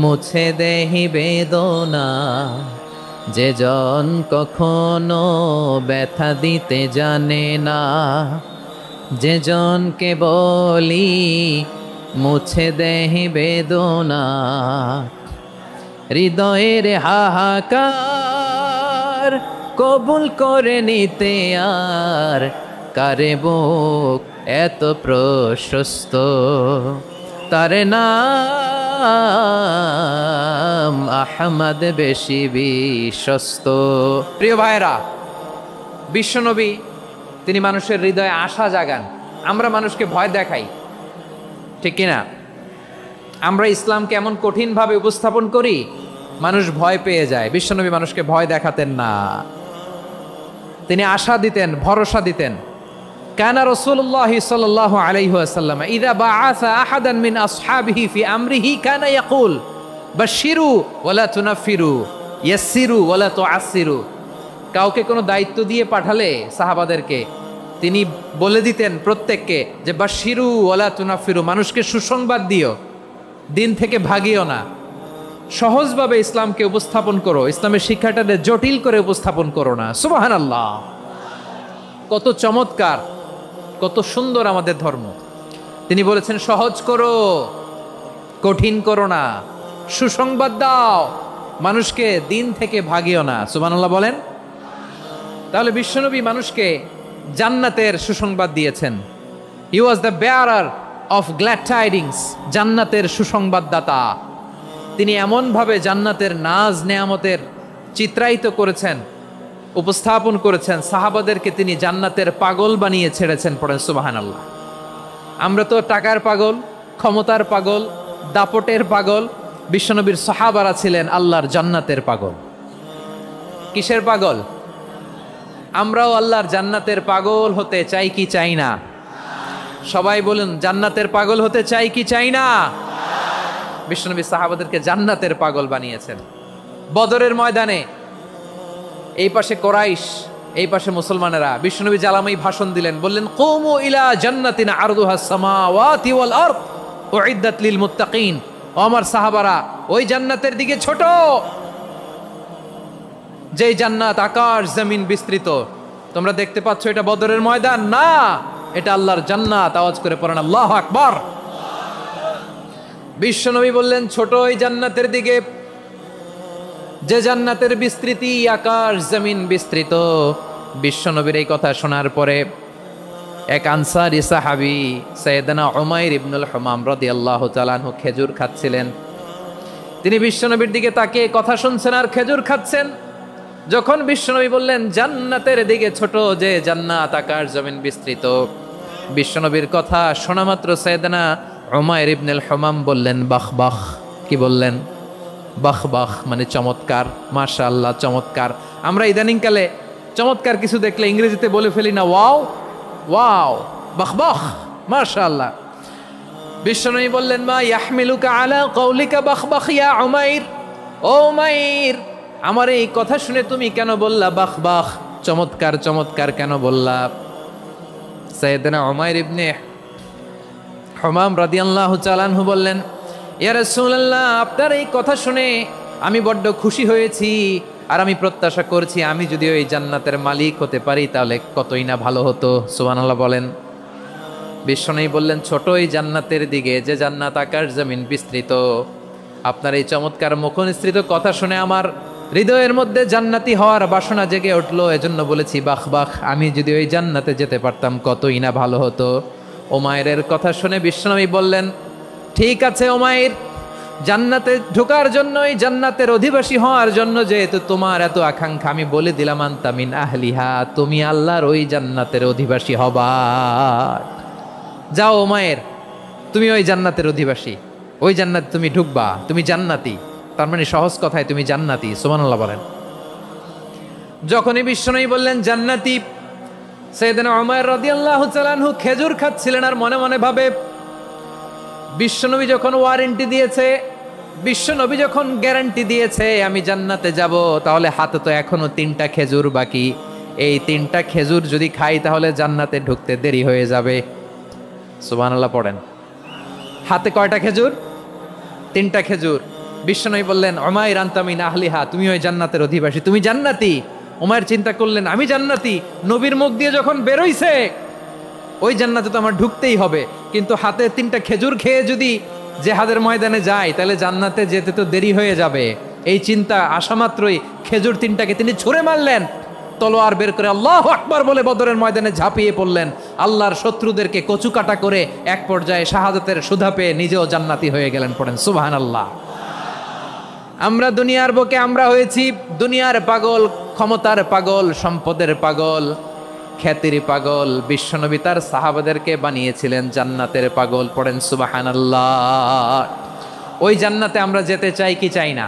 মুছে দেহি বেদনা, যে জন কখনো ব্যথা দিতে জানে না, যে জনকে বলি মুছে দেহি বেদনা, হৃদয়ের হাহাকার কবুল করে নিতে আর কারে বুক এত প্রশস্ত। তার নাম আহমদ বেশি বিশ্বস্ত। প্রিয় ভাইরা, বিশ্বনবী তিনি মানুষের হৃদয়ে আশা জাগান। আমরা মানুষকে ভয় দেখাই, ঠিক কিনা? আমরা ইসলামকে এমন কঠিনভাবে উপস্থাপন করি, মানুষ ভয় পেয়ে যায়। বিশ্বনবী মানুষকে ভয় দেখাতেন না, তিনি আশা দিতেন, ভরসা দিতেন। কানা রাসূলুল্লাহ সাল্লাল্লাহু আলাইহি ওয়াসাল্লাম ইযা বাআসা আহাদান মিন আসহাবিহি ফি আমরিহি কানা ইয়াকুল বাশশিরু ওয়ালা তুনাফিরু ইয়াসসিরু ওয়ালা তুআসসিরু। কাউকে কোনো দায়িত্ব দিয়ে পাঠালে সাহাবাদেরকে তিনি বলে দিতেন প্রত্যেককে যে বাশশিরু ওয়ালা তুনাফিরু, মানুষকে সুসংবাদ দিও, দিন থেকে ভাগিও না। সহজভাবে ইসলামকে উপস্থাপন করো, ইসলামের শিক্ষাটাকে জটিল করে উপস্থাপন করো না। সুবহানাল্লাহ, কত চমৎকার, কত সুন্দর আমাদের ধর্ম। তিনি বলেছেন সহজ করো, কঠিন করো না, সুসংবাদ দাও, মানুষকে দিন থেকে ভাগিও না। সুবহানাল্লাহ বলেন। তাহলে বিশ্বনবী মানুষকে জান্নাতের সুসংবাদ দিয়েছেন। He was the bearer of glad tidings, জান্নাতের সুসংবাদদাতা। তিনি এমনভাবে জান্নাতের নাজ নেয়ামতের চিত্রায়িত করেছেন, উপস্থাপন করেছেন, সাহাবাদেরকে তিনি জান্নাতের পাগল বানিয়ে ছেড়েছেন। পড়েন সুবহানাল্লাহ। আমরা তো টাকার পাগল, ক্ষমতার পাগল, দাপটের পাগল। বিশ্বনবীর সাহাবারা ছিলেন আল্লাহর জান্নাতের পাগল। কিসের পাগল? আমরাও আল্লাহর জান্নাতের পাগল হতে চাই কি চাই না? সবাই বলুন, জান্নাতের পাগল হতে চাই কি চাই না? বিশ্বনবী সাহাবাদেরকে জান্নাতের পাগল বানিয়েছেন। বদরের ময়দানে এই পাশে কোরাইশ, এই পাশে মুসলমানেরা। বিশ্বনবী জালামাই ভাষণ দিলেন, বললেন কুমু ইলা জান্নাতিন আরদুহাস সামাওয়াতি ওয়াল আরদ উইদ্দাত লিল মুত্তাকিন। ও আমার সাহাবারা, ওই জান্নাতের দিকে ছোট, যেই জান্নাত আকাশ জমিন বিস্তৃত। তোমরা দেখতে পাচ্ছ এটা বদরের ময়দান না, এটা আল্লাহর জান্নাত। আওয়াজ করে পড়েন আল্লাহু আকবার। বিশ্বনবী বললেন ছোট ওই জান্নাতের দিকে, যে জান্নাতের বিস্তৃতি আকাশ জমিন বিস্তৃত। বিশ্বনবীর এই কথা শোনার পরে এক আনসারী সাহাবী সাইয়েদনা উমাইর ইবনুল হুমাম রাদিয়াল্লাহু তাআলা আনহু খেজুর খাচ্ছিলেন। তিনি বিশ্বনবীর দিকে তাকিয়ে কথা শুনছেন আর খেজুর খাচ্ছেন। যখন বিশ্বনবী বললেন জান্নাতের দিকে ছোট, যে জান্নাত আকাশ জমিন বিস্তৃত, বিশ্বনবীর কথা শোনা মাত্র সাইয়েদনা উমাইর ইবনুল হুমাম বললেন বাহ বাহ। কি বললেন? বাহ বাহ মানে চমৎকার, মাশাআল্লাহ চমৎকার। আমরা ইদানিংকালে চমৎকার কিছু দেখলে ইংরেজিতে বলে ফেলি না ওয়াও ওয়াও, বাহ বাহ, মাশাআল্লাহ। বিশ্বনবী বললেন মা ইয়াহমিলুকা আলা কওলিকা বাহ বাহ ইয়া উমাইর। ও উমাইর, আমার এই কথা শুনে তুমি কেন বললা বাহ বাহ, চমৎকার চমৎকার কেন বললা? সাইয়েদনা উমাইর ইবনে হুমাম রাদিয়াল্লাহু তাআলা আনহু বললেন ইয়া রাসূলুল্লাহ, আপনার এই কথা শুনে আমি বড্ড খুশি হয়েছি, আর আমি প্রত্যাশা করছি আমি যদি ওই জান্নাতের মালিক হতে পারি তাহলে কতই না ভালো হতো। সুবহানাল্লাহ বলেন। বিশ্বনবী বললেন ছোট এই জান্নাতের দিকে, যে জান্নাত আকাশ জমিন বিস্তৃত। আপনার এই চমৎকার মুখনিসৃত কথা শুনে আমার হৃদয়ের মধ্যে জান্নাতি হওয়ার বাসনা জেগে উঠলো, এজন্য বলেছি বাহ বাহ, আমি যদি ওই জান্নাতে যেতে পারতাম কতই না ভালো হতো। উমাইরের কথা শুনে বিশ্বনবী বললেন ঠিক আছে উমাইর, জান্নাতে ঢোকার জন্য, এই জান্নাতের অধিবাসী হওয়ার জন্য যেহেতু তোমার এত আকাঙ্ক্ষা, আমি বলে দিলাম আনতা মিন আহলিহা, তুমি আল্লাহর ওই জান্নাতের অধিবাসী হবা। যাও উমাইর, তুমি ওই জান্নাতের অধিবাসী, ওই জান্নাতে তুমি ঢুকবা, তুমি জান্নাতি। তার মানে সহজ কথায় তুমি জান্নাতি। সুবহানাল্লাহ বলেন। যখনই বিশ্বনবী বললেন জান্নাতি, সাইয়েদনা উমাইর রাদিয়াল্লাহু তাআলা আনহু খেজুর খাচ্ছিলেন আর মনে মনে ভাবে বিশ্বনবী যখন ওয়ারেন্টি দিয়েছে, বিশ্বনবী যখন গ্যারান্টি দিয়েছে আমি জান্নাতে যাব, তাহলে হাতে তো এখনো 3টা খেজুর বাকি। এই 3টা খেজুর যদি খাই তাহলে জান্নাতে ঢুকতে দেরি হয়ে যাবে। সুবহানাল্লাহ পড়েন। হাতে কয়টা খেজুর? 3টা খেজুর। বিশ্বনবী বললেন, উমাইর আনতা মিন আহলিহা, তুমি ওই জান্নাতের অধিবাসী, তুমি জান্নাতি। উমাইর চিন্তা করলেন, আমি জান্নাতি, নবীর মুখ দিয়ে যখন বেরোইছে ওই জান্নাতে তো আমার ঢুকতেই হবে, কিন্তু হাতে 3টা খেজুর খেয়ে যদি জেহাদের ময়দানে যায় তাহলে জান্নাতে যেতে তো দেরি হয়ে যাবে। এই চিন্তা আসা মাত্রই খেজুর 3টাকে তিনি ছুঁড়ে মারলেন, তলোয়ার বের করে আল্লাহু আকবার বলে বদরের ময়দানে ঝাঁপিয়ে পড়লেন। আল্লাহর শত্রুদেরকে কচুকাটা করে এক পর্যায়ে শাহাদাতের সুধা পেয়ে নিজেও জান্নাতি হয়ে গেলেন। পড়েন সুবহানাল্লাহ। আমরা দুনিয়ার বুকে আমরা হয়েছি দুনিয়ার পাগল, ক্ষমতার পাগল, সম্পদের পাগল, খ্যাতির পাগল। বিশ্বনবী তার সাহাবাদেরকে বানিয়েছিলেন জান্নাতের পাগল। পড়েন সুবহানাল্লাহ। ওই জান্নাতে আমরা যেতে চাই কি চাই না?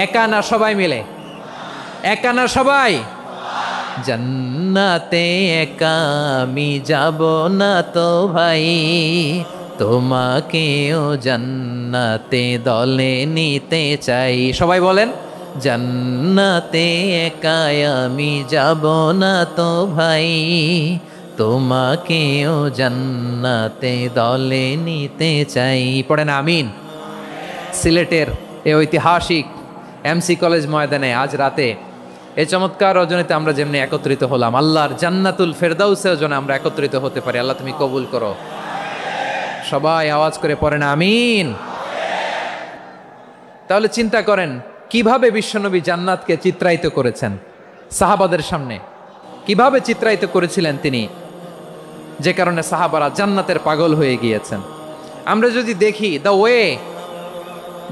একা না সবাই মিলে? একা না সবাই? জান্নাতে একা আমি যাব না তো ভাই, তোমাকেও জান্নাতে দলে নিতে চাই। সবাই বলেন, জান্নাতে একা আমি যাব না তো ভাই, তোমাকেও জান্নাতে দলে নিতে চাই। পড়েন আমিন। সিলেটের এই ঐতিহাসিক এমসি কলেজ ময়দানে আজ রাতে এই চমৎকার রজনীতে আমরা যেমনি একত্রিত হলাম, আল্লাহর জান্নাতুল ফেরদাউসেও যেন আমরা একত্রিত হতে পারি। আল্লাহ তুমি কবুল করো। সবাই আওয়াজ করে পড়েন আমিন। তাহলে চিন্তা করেন কিভাবে বিশ্বনবী জান্নাতকে চিত্রায়িত করেছেন সাহাবাদের সামনে, কিভাবে চিত্রায়িত করেছিলেন তিনি, যে কারণে সাহাবারা জান্নাতের পাগল হয়ে গিয়েছেন। আমরা যদি দেখি the way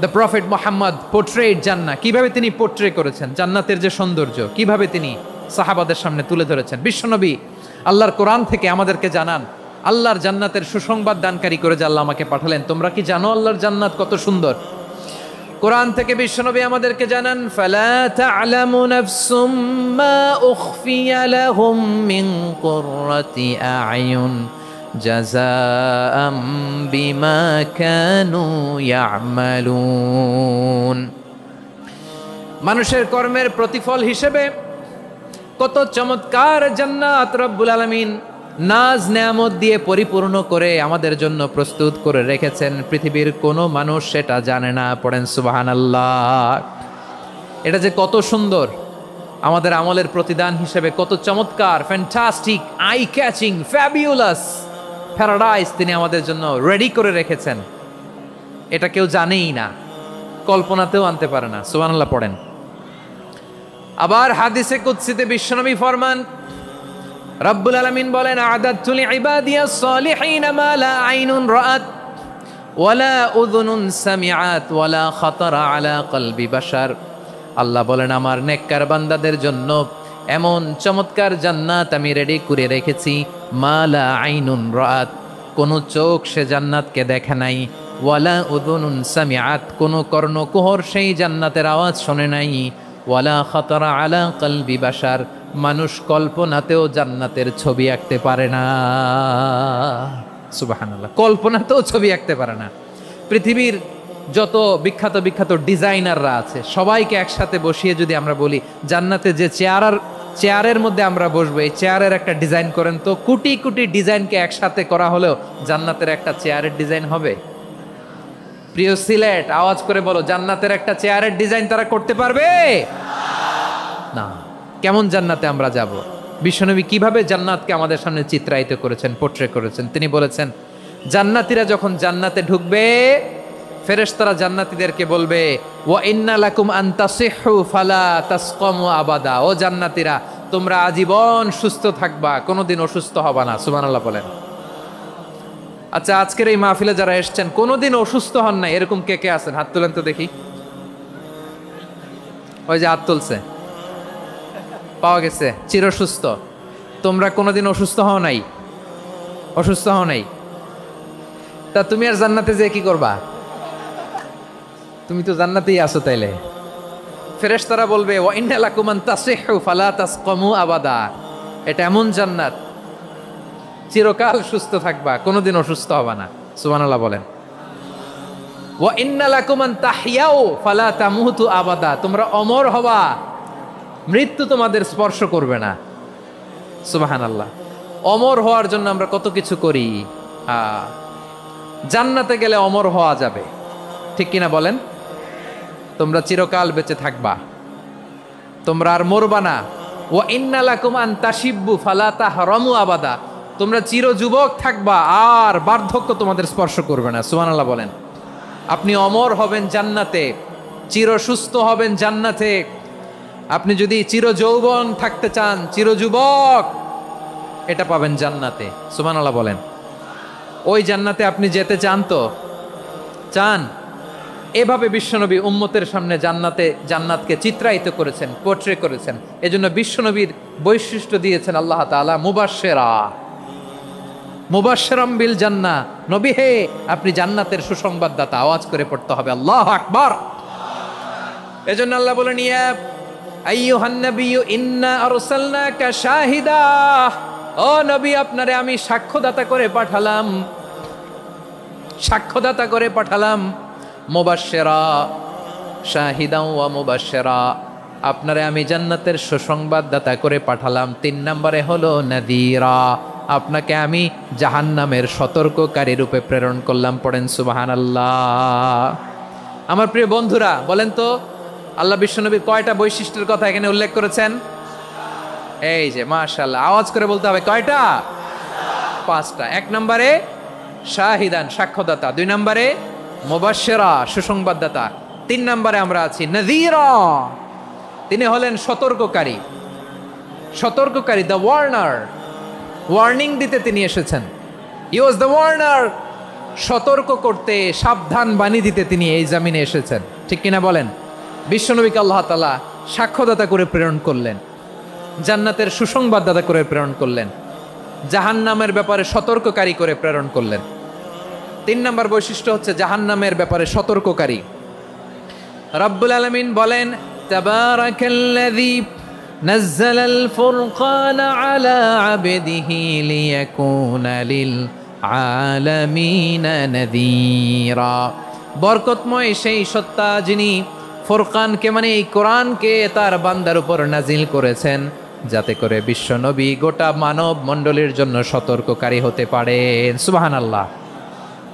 the prophet Muhammad portrait জান্নাত, কিভাবে তিনি পোর্ট্রে করেছেন জান্নাতের যে সৌন্দর্য, কিভাবে তিনি সাহাবাদের সামনে তুলে ধরেছেন। বিশ্বনবী আল্লাহর কোরআন থেকে আমাদেরকে জানান আল্লাহর জান্নাতের সুসংবাদ দানকারী করে যে আল্লাহ আমাকে পাঠালেন। তোমরা কি জানো আল্লাহর জান্নাত কত সুন্দর? কোরআন থেকে বিশ্বনবী আমাদেরকে জানান, ফালা তা'লামু নাফসুম মা উখফিয়া লাহুম মিন কুররাতি আ'য়ুন জাযাআম বিমা কানু ইয়া'মালুন। মানুষের কর্মের প্রতিফল হিসেবে কত চমৎকার জান্নাত রব্বুল আলামিন নাজ নেয়ামত দিয়ে পরিপূর্ণ করে আমাদের জন্য প্রস্তুত করে রেখেছেন। পৃথিবীর কোনো মানুষ সেটা জানে না। পড়েন সুবহানাল্লাহ। এটা যে কত সুন্দর, আমাদের আমলের প্রতিদান হিসেবে কত চমৎকার, fantastic, eye catching, fabulous paradise তিনি আমাদের জন্য রেডি করে রেখেছেন। এটা কেউ জানেই না, কল্পনাতেও আনতে পারে না। সুবহানাল্লাহ পড়েন। আবার হাদিসে কুদসিতে বিশ্বনবী ফরমান, রব্বুল আলামিন বলেন, আ'দাদতু লিইবাদিয়াস সালিহিনা মা লা আইনুন রাআত ওয়ালা উযুনুন সামিআত ওয়ালা খাতারা আলা কলবি বাশার। আল্লাহ বলেন, আমার নেককার বান্দাদের জন্য এমন চমৎকার জান্নাত আমি রেডি করে রেখেছি, মা লা আইনুন রাআত, কোন চোখ সে জান্নাতকে দেখে নাই, ওয়ালা উযুনুন সামিআত, কোন কর্ণকুহর সেই জান্নাতের আওয়াজ শোনে নাই, ওয়ালা খাতারা আলা কলবি বাশার, মানুষ কল্পনাতেও জান্নাতের ছবি আঁকতে পারে না। সুবহানাল্লাহ, কল্পনাতেও ছবি আঁকতে পারে না। পৃথিবীর যত বিখ্যাত বিখ্যাত ডিজাইনাররা আছে সবাইকে একসাথে বসিয়ে যদি আমরা বলি জান্নাতে যে চেয়ারের মধ্যে আমরা বসবো, এই চেয়ারের একটা ডিজাইন করেন তো, কোটি কোটি ডিজাইনকে একসাথে করা হলেও জান্নাতের একটা চেয়ারের ডিজাইন হবে? প্রিয় সিলেট, আওয়াজ করে বলো, জান্নাতের একটা চেয়ারের ডিজাইন তারা করতে পারবে না। কেমন জান্নাতে আমরা যাব? বিশ্বনবী কিভাবে জান্নাতকে আমাদের সামনে চিত্রায়িত করেছেন, পোর্ট্রে করেছেন। তিনি বলেছেন, জান্নাতীরা যখন জান্নাতে ঢুকবে ফেরেশতারা জান্নাতীদেরকে বলবে, ওয়া ইন্না লাকুম আন তাসিহু ফালা তাসকামু আবাদা, ও জান্নাতীরা তোমরা আজীবন সুস্থ থাকবা, কোনোদিন অসুস্থ হবা না। সুবহানাল্লাহ বলেন। আচ্ছা, আজকের এই মাহফিলে যারা এসেছেন কোনোদিন অসুস্থ হন না এরকম কে কে আছেন? হাত তোলেন তো দেখি। ওই যে হাত তুলছে, পাওয়া গেছে, চিরসুস্থ। তোমরা কোনোদিন অসুস্থ হও নাই? অসুস্থ হও নাই? তা তুমি আর জান্নাতে যে কি করবা? তুমি তো জান্নাতেই আছো। তাইলে ফেরেশতারা বলবে, ওয়া ইন্না লাকুম আন তাসিহু ফালা তাসকামু আবাদা, এটা এমন জান্নাত চিরকাল সুস্থ থাকবা, কোনোদিন অসুস্থ হবা না। সুবহানাল্লাহ বলেন। ওয়া ইন্না লাকুম আন তাহইয়াও ফালা তামুতু আবাদা, তোমরা অমর হবা, মৃত্যু তোমাদের স্পর্শ করবে না। সুবহানাল্লাহ। অমর হওয়ার জন্য আমরা কত কিছু করি। জান্নাতে গেলে অমর হওয়া যাবে, ঠিক কিনা বলেন? তোমরা চিরকাল বেঁচে থাকবা, তোমরা আর মরবা না। ওয়া ইন্না লাকুম আন তাশিব্বু ফালা তাহরামু আবাদা, তোমরা চির যুবক থাকবা, আর বার্ধক্য তোমাদের স্পর্শ করবে না। সুবহানাল্লাহ বলেন। আপনি অমর হবেন জান্নাতে, চির সুস্থ হবেন জান্নাতে। আপনি যদি চির যৌবন থাকতে চান, চির যুবক, এটা পাবেন জান্নাতে। সুবহানাল্লাহ বলেন। ওই জান্নাতে আপনি যেতে চান তো? চান? এভাবে বিশ্বনবী উম্মতের সামনে জান্নাতকে চিত্রায়িত করেছেন, পোর্ট্রে করেছেন। এজন্য বিশ্বনবীর বৈশিষ্ট্য দিয়েছেন আল্লাহ তাআলা মুবাশশিরাম বিল জান্নাহ। নবী হে, আপনি জান্নাতের সুসংবাদদাতা। আওয়াজ করে পড়তে হবে আল্লাহু আকবার। এজন্য আল্লাহ বলেন, ইয়া আইয়ুহান নাবিয়্যু ইন্না আরসালনাকা শাহিদা, ও নবী, আপনারে আমি সাক্ষ্যদাতা করে পাঠালাম। মুবাশশিরা শাহিদা ওয়া মুবাশশিরা, আপনারে আমি জান্নাতের সুসংবাদদাতা করে পাঠালাম। 3 নম্বরে হলো নাযীরা, আপনাকে আমি জাহান্নামের সতর্ককারী রূপে প্রেরণ করলাম। পড়েন সুবহানাল্লাহ। আমার প্রিয় বন্ধুরা, বলেন তো আল্লাহ বিশ্বনবীর কয়টা বৈশিষ্ট্যের কথা এখানে উল্লেখ করেছেন? এই যে মাশাআল্লাহ, আওয়াজ করে বলতে হবে, কয়টা? 5টা। 1 নম্বরে শাহিদান, সাক্ষ্যদাতা। 2 নম্বরে মুবাশশিরা, সুসংবাদদাতা। 3 নম্বরে আমরা আছি নাযীরা, তিনি হলেন সতর্ককারী। দ্য ওয়ার্নার, ওয়ার্নিং দিতে তিনি এসেছেন। হি ওয়াজ দ্য ওয়ার্নার, সতর্ক করতে, সাবধান বাণী দিতে তিনি এই জমিনে এসেছেন, ঠিক কিনা বলেন? বিশ্বনবীকে আল্লাহ তাআলা সাক্ষ্যদাতা করে প্রেরণ করলেন, জান্নাতের সুসংবাদদাতা করে প্রেরণ করলেন, জাহান্নামের ব্যাপারে সতর্ককারী করে প্রেরণ করলেন। 3 নম্বর বৈশিষ্ট্য হচ্ছে জাহান্নামের ব্যাপারে সতর্ককারী। রব্বুল আলামিন বলেন, তাবারাকাল্লাযী নাযালাল ফুরকানা আলা আবদিহি লিয়াকুনা লিল আলামিনা নাযীরা, বরকতময় সেই সত্তা যিনি ফুরকানকে, মানে এই কোরআনকে তার বান্দার উপর নাজিল করেছেন, যাতে করে বিশ্বনবী গোটা মানব মণ্ডলীর জন্য সতর্ককারী হতে পারেন। সুবহানাল্লাহ।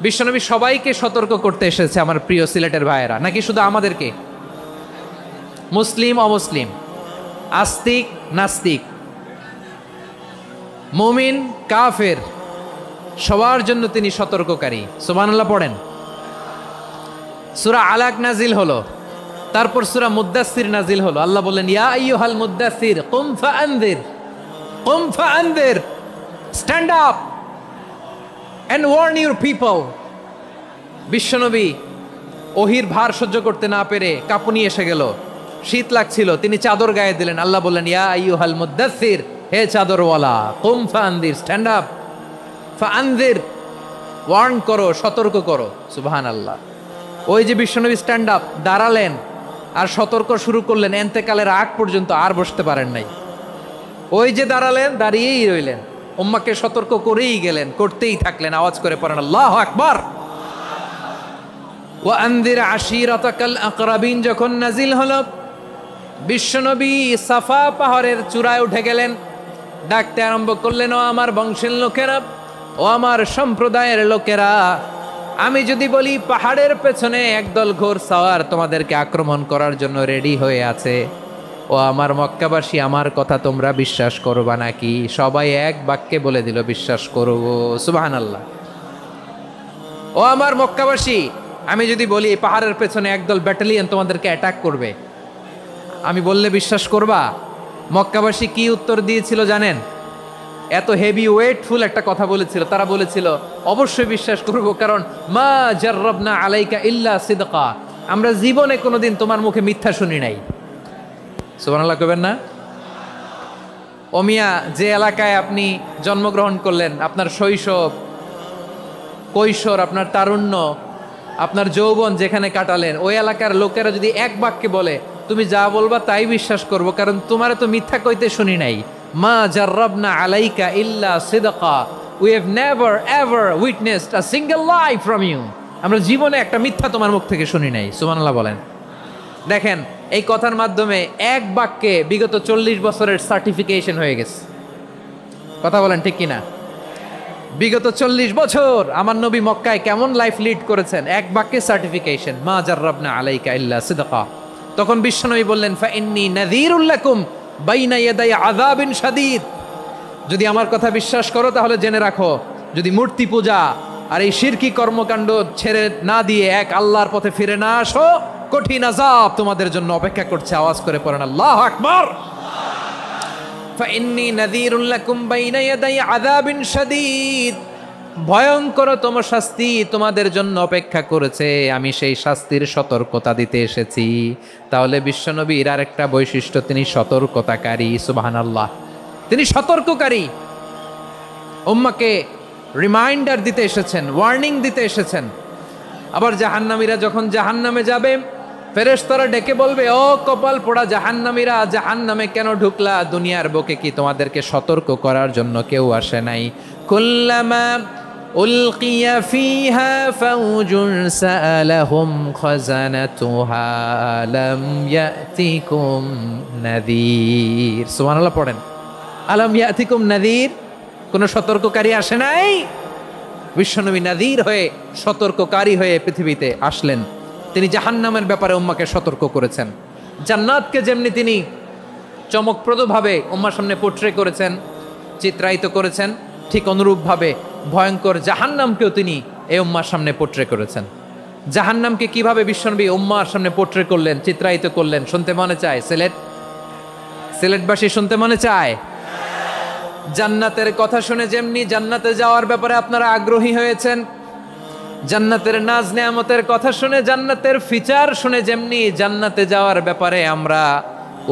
বিশ্বনবী সবাইকে সতর্ক করতে এসেছে, আমার প্রিয় সিলেটের ভাইয়েরা, নাকি শুধু আমাদেরকে? মুসলিম অমুসলিম, আস্তিক নাস্তিক, মুমিন কাফের, সবার জন্য তিনি সতর্ককারী। সুবহানাল্লাহ পড়েন। সূরা আলাক নাজিল হলো, তারপর সূরা মুদ্দাসসির নাজিল হলো। আল্লাহ বললেন, ইয়া আইয়ুহাল মুদ্দাসসির কুম ফাআনযির, stand up and warn your people. বিশ্বনবী ওহির ভার সহ্য করতে না পেরে কাঁপুনি এসে গেল, শীত লাগছিল, তিনি চাদর গায়ে দিলেন। আল্লাহ বললেন, ইয়া আইয়ুহাল মুদ্দাসসির, হে চাদরওয়ালা, কুম ফাআনযির, স্ট্যান্ড আপ, ফাআনযির, ওয়ার্ন করো, সতর্ক করো। সুবহানাল্লাহ। ওই যে বিশ্বনবী স্ট্যান্ড আপ, দাঁড়ালেন আর সতর্ক শুরু করলেন, এন্তেকালের আগ পর্যন্ত আর বসতে পারেন নাই। ওই যে দাঁড়ালেন, দাঁড়িয়েই রইলেন, উম্মাকে সতর্ক করেই গেলেন, করতেই থাকলেন। আওয়াজ করে পড়েন আল্লাহু আকবার। ওয়া আনযির আশীরাতাকাল আকরাবিন যখন নাজিল হলো, বিশ্বনবী সাফা পাহাড়ের চূড়ায় উঠে গেলেন, ডাকতে আরম্ভ করলেন, ও আমার বংশের লোকেরা, ও আমার সম্প্রদায়ের লোকেরা, আমি যদি বলি পাহাড়ের পেছনে একদল ঘোড়সাওয়ার তোমাদেরকে আক্রমণ করার জন্য রেডি হয়ে আছে, ও আমার মক্কাবাসী, আমার কথা তোমরা বিশ্বাস করবা নাকি? সবাই এক বাক্যে বলে দিল, বিশ্বাস করব। সুবহানাল্লাহ। ও আমার মক্কাবাসী, আমি যদি বলি পাহাড়ের পেছনে একদল ব্যাটালিয়ন তোমাদেরকে অ্যাটাক করবে, আমি বললে বিশ্বাস করবা? মক্কাবাসী কি উত্তর দিয়েছিল জানেন? এত হেভি ওয়েটফুল একটা কথা বলেছিল। তারা বলেছিল, অবশ্যই বিশ্বাস করব, কারণ মা জাররাবনা আলাইকা ইল্লা সিদকা, আমরা জীবনে কোনোদিন তোমার মুখে মিথ্যা শুনি নাই। সুবহানাল্লাহ কইবেন না? ও মিয়া, যে এলাকায় আপনি জন্মগ্রহণ করলেন, আপনার শৈশব, কৈশোর, আপনার তারুণ্য, আপনার যৌবন যেখানে কাটালেন, ওই এলাকার লোকেরা যদি এক বাক্যে বলে তুমি যা বলবা তাই বিশ্বাস করব, কারণ তোমারে তো মিথ্যা কইতে শুনি নাই। মা জাররাবনা আলাইকা ইল্লা সিদকা, we have never ever witnessed a single lie from you. আমরা জীবনে একটা মিথ্যা তোমার মুখ থেকে শুনি নাই, সুবহানাল্লাহ বলেন। দেখেন এই কথার মাধ্যমে এক বাক্যে বিগত 40 বছরের সার্টিফিকেশন হয়ে গেছে। কথা বলেন ঠিক কিনা? বিগত 40 বছর আমার নবী মক্কায় কেমন লাইফ লিড করেছেন, এক বাক্যে সার্টিফিকেশন, মা জাররাবনা আলাইকা ইল্লা সিদকা। তখন বিশ্বনবী বললেন, ফা ইন্নী নাযীরুল লাকুম বাইনা ইয়াদাই আযাবিন শাদীদ। যদি আমার কথা বিশ্বাস করো তাহলে জেনে রাখো, যদি মূর্তি পূজা আর এই শিরকি কর্মকাণ্ড ছেড়ে না দিয়ে এক আল্লাহর পথে ফিরে না আসো, কঠিন আযাব তোমাদের জন্য অপেক্ষা করছে। আওয়াজ করে পড়েন আল্লাহু আকবার। ফাইন্নী নাযীরুল লাকুম বাইনা ইয়াদাই আযাবিন শাদীদ। ভয়ঙ্করতম শাস্তি তোমাদের জন্য অপেক্ষা করেছে, আমি সেই শাস্তির সতর্কতা দিতে এসেছি। তাহলে বিশ্বনবীর আরেকটা বৈশিষ্ট্য, তিনি সতর্কতাকারী। সুবহানাল্লাহ, তিনি সতর্ককারী। উম্মাকে রিমাইন্ডার দিতে এসেছেন, ওয়ার্নিং দিতে এসেছেন। আবার জাহান্নামীরা যখন জাহান্নামে যাবে, ফেরেশতারা ডেকে বলবে, ও কপাল পোড়া জাহান্নামীরা, জাহান্নামে কেন ঢুকলা? দুনিয়ার বুকে কি তোমাদেরকে সতর্ক করার জন্য কেউ আসে নাই? কুল্লামা উলকিয়া ফিহা ফাউজুন সাআলাহুম খাজানাতুহা আলাম ইয়াতিকুম নাযীর। সুবহানাল্লাহ পড়েন, আলাম ইয়াতিকুম নাযীর। কোন সতর্ককারী আসে নাই? বিশ্বনবী নাযীর হয়ে, সতর্ককারী হয়ে পৃথিবীতে আসলেন। তিনি জাহান্নামের ব্যাপারে উম্মাকে সতর্ক করেছেন। জান্নাতকে যেমনি তিনি চমকপ্রদভাবে উম্মার সামনে পোট্রে করেছেন, চিত্রায়িত করেছেন, ঠিক অনুরূপভাবে ভয়ঙ্কর জাহান্নামকেও তিনি এই উম্মার সামনে পোট্রে করেছেন। জাহান্নামকে কিভাবে বিশ্বনবী উম্মার সামনে পোট্রে করলেন, চিত্রায়িত করলেন, শুনতে মনে চায়? সিলেটবাসী শুনতে মনে চায়? জান্নাতের কথা শুনে যেমনি জান্নাতে যাওয়ার ব্যাপারে আপনারা আগ্রহী হয়েছেন, জান্নাতের নাজ নেয়ামতের কথা শুনে, জান্নাতের ফিচার শুনে যেমনি জান্নাতে যাওয়ার ব্যাপারে আমরা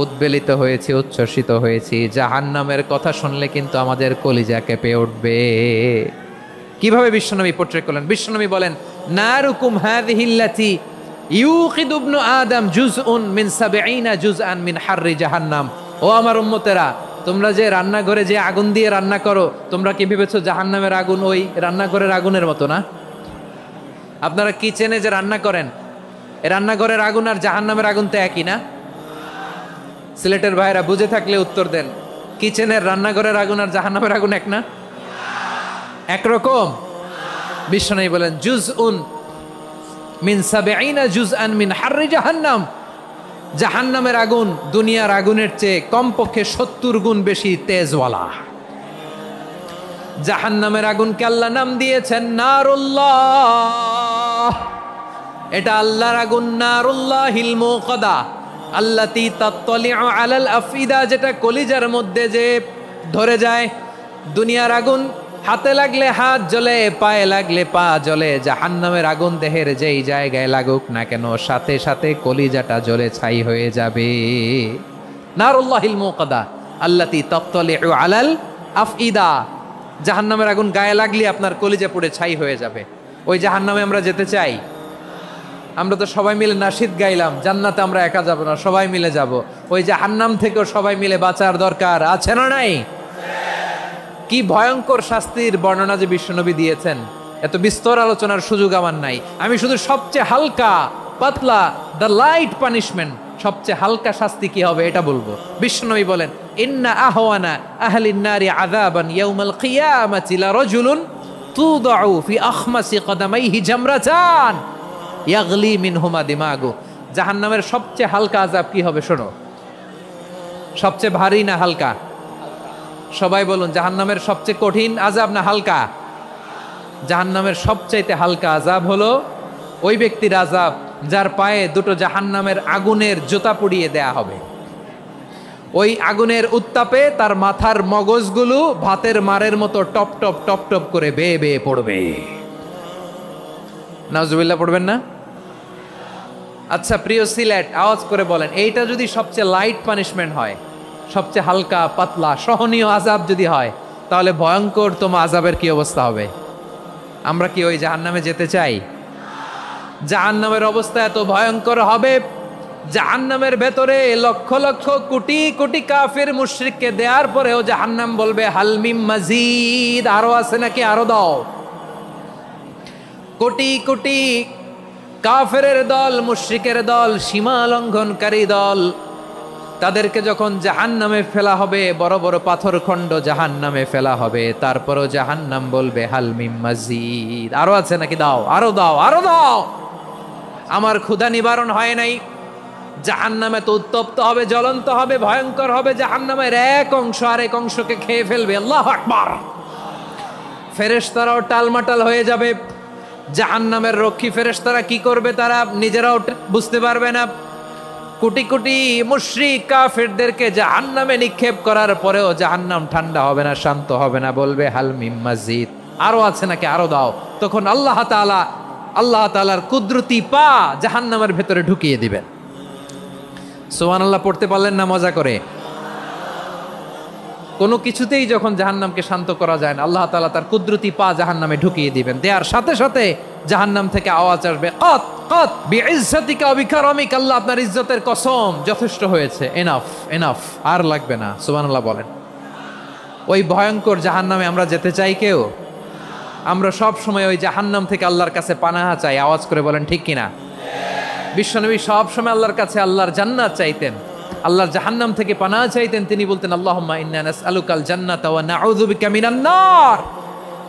উদ্বেলিত হয়েছি, উচ্ছ্বসিত হয়েছি, জাহান্নামের কথা শুনলে কিন্তু আমাদের কলিজা কেঁপে উঠবে। কিভাবে বিশ্বনবী পোট্রে করলেন? বিশ্বনবী বলেন, নারুকুম হাযিহিল্লাতী ইউকিদু ইবনু আদম জুজউন মিন ৭০ জুজআন মিন হাররি জাহান্নাম। ও আমার উম্মতেরা, তোমরা যে রান্নাঘরে যে আগুন দিয়ে রান্না করো, তোমরা কি ভেবেছো জাহান্নামের আগুন ওই রান্নাঘরের আগুনের মতো না? আপনারা কিচেনে যে রান্না করেন, এই রান্নাঘরের আগুন আর জাহান্নামের আগুন তো একই না? সিলেটের ভাইরা বুঝে থাকলে উত্তর দেন, কিচেনের রান্নাঘরের আগুন আর জাহান্নামের আগুন এক না? একরকম? বিশ্বনবী বলেন, জুজউন মিন ৭০ জুজআন মিন হাররি জাহান্নাম। জাহান্নামের আগুন দুনিয়ার আগুনের চেয়ে কমপক্ষে ৭০ গুণ বেশি তেজওয়ালা। জাহান্নামের আগুনকে আল্লাহ নাম দিয়েছেন নারুল্লাহ। এটা আল্লাহর আগুন, নারুল্লাহিল মুকাদা আল্লাতী তাত্তালিউ আলাল আফইদা, যেটা কলিজার মধ্যে যে ধরে যায়। দুনিয়ার আগুন হাতে লাগলে হাত জ্বলে, পায়ে লাগলে পা জ্বলে। জাহান্নামের আগুন দেহের যেই জায়গায় লাগুক না কেন, সাথে সাথে কলিজাটা জ্বলে ছাই হয়ে যাবে। নারুল্লাহিল মুকাদা আল্লাতী তাত্তালিউ আলাল আফইদা। জাহান্নামের আগুন গায়ে লাগলে আপনার কলিজা পুড়ে ছাই হয়ে যাবে। ওই জাহান্নামে আমরা যেতে চাই? আমরা তো সবাই মিলে নাশিদ গাইলাম, জান্নাতে আমরা একা যাব না, সবাই মিলে যাব। ওই জাহান্নাম থেকেও সবাই মিলে বাঁচার দরকার আছে না নাই? কি ভয়ঙ্কর শাস্তির বর্ণনা যে বিশ্বনবী দিয়েছেন, এত বিস্তর আলোচনার সুযোগ আমার নাই। আমি শুধু সবচেয়ে হালকা পাতলা, দ্য লাইট পানিশমেন্ট, সবচেয়ে হালকা শাস্তি কি হবে এটা বলবো। বিশ্বনবী বলেন, ইন্না আহওয়ানা আহলিন নারি আযাবান ইয়াউমাল কিয়ামাতি লারাজুলুন তুদাউ ফি আখমাসি কদামাইহি জামরাতান ইয়াগলি মিনহুমা দিমাগু। জাহান্নামের সবচেয়ে হালকা আযাব কি হবে শোনো। সবচেয়ে ভারী না হালকা? সবাই বলুন, জাহান্নামের সবচেয়ে কঠিন আযাব না হালকা? জাহান্নামের সবচাইতে হালকা আযাব হলো ওই ব্যক্তির আযাব যার পায়ে দুটো জাহান্নামের আগুনের জুতা পরিয়ে দেয়া হবে। ওই আগুনের উত্তাপে তার মাথার মগজগুলো ভাতের মারের মতো টপ টপ টপ টপ করে বেয়ে বেয়ে পড়বে। নাউজুবিল্লাহ পড়বেন না? আচ্ছা প্রিয় সিলেট, আওয়াজ করে বলেন, এইটা যদি সবচেয়ে লাইট পানিশমেন্ট হয়, সবচেয়ে হালকা পাতলা সহনীয় আযাব যদি হয়, তাহলে ভয়ঙ্করতম আযাবের কি অবস্থা হবে? আমরা কি ওই জাহান্নামে যেতে চাই? জাহান্নামের অবস্থা এত ভয়ঙ্কর হবে, জাহান্নামের ভেতরে লক্ষ লক্ষ কোটি কোটি কাফির মুশরিককে দেওয়ার পরেও জাহান্নাম বলবে হালমিম মাজিদ, আরো আছে নাকি, আরো দাও। কোটি কোটি কাফেরের দল, মুশরিকের দল, সীমা লঙ্ঘনকারী দল, তাদেরকে যখন জাহান্নামে ফেলা হবে, বড় বড় পাথরখণ্ড জাহান্নামে ফেলা হবে, তারপরও জাহান্নাম বলবে হাল মিম মাজিদ, আরো আছে নাকি, দাও, আরো দাও, আরো দাও। আমার ক্ষুধা নিবারণ হয় নাই। জাহান্নামে তো উত্তপ্ত হবে, জ্বলন্ত হবে, ভয়ঙ্কর হবে। জাহান্নামের এক অংশ আরেক অংশকে খেয়ে ফেলবে। আল্লাহু আকবার। ফেরেশতারাও টালমাটাল হয়ে যাবে। জাহান্নামের রক্ষী ফেরেশতারা কি করবে তারা নিজেরাও বুঝতে পারবে না। কোটি কোটি মুশরিক কাফেরদেরকে জাহান্নামে নিক্ষেপ করার পরেও জাহান্নাম ঠান্ডা হবে না, শান্ত হবে না, বলবে হাল মিম মাজিদ, আরো আছে নাকি, আরো দাও। তখন আল্লাহ তাআলার কুদরতি পা জাহান্নামের ভেতরে ঢুকিয়ে দিবেন। সুবহানাল্লাহ পড়তে পারলেন না মজা করে? কোনো কিছুতেই যখন জাহান্নামকে শান্ত করা যায় না, আল্লাহ তাআলা তার কুদরতি পা জাহান্নামে ঢুকিয়ে দিবেন। দেওয়ার সাথে সাথে জাহান্নাম থেকে আওয়াজ আসবে, কত কত বিইজ্জাতিকা ওয়া বিকারামিকা, আল্লাহ আপনার ইজ্জতের কসম, যথেষ্ট হয়েছে, এনাফ এনাফ, আর লাগবে না। সুবহানাল্লাহ বলেন। ওই ভয়ঙ্কর জাহান্নামে আমরা যেতে চাই কেউ? আমরা সব সময় ওই জাহান্নাম থেকে আল্লাহর কাছে পানাহা চাই। আওয়াজ করে বলেন ঠিক কিনা? বিশ্বনবী সব সময় আল্লাহর কাছে আল্লাহর জান্নাত চাইতেন, আল্লাহর জাহান্নাম থেকে পানাহা চাইতেন। তিনি বলতেন আল্লাহুম্মা ইন্না নাসআলুকাল জান্নাতা ওয়া নাউযু বিকা মিনান নার।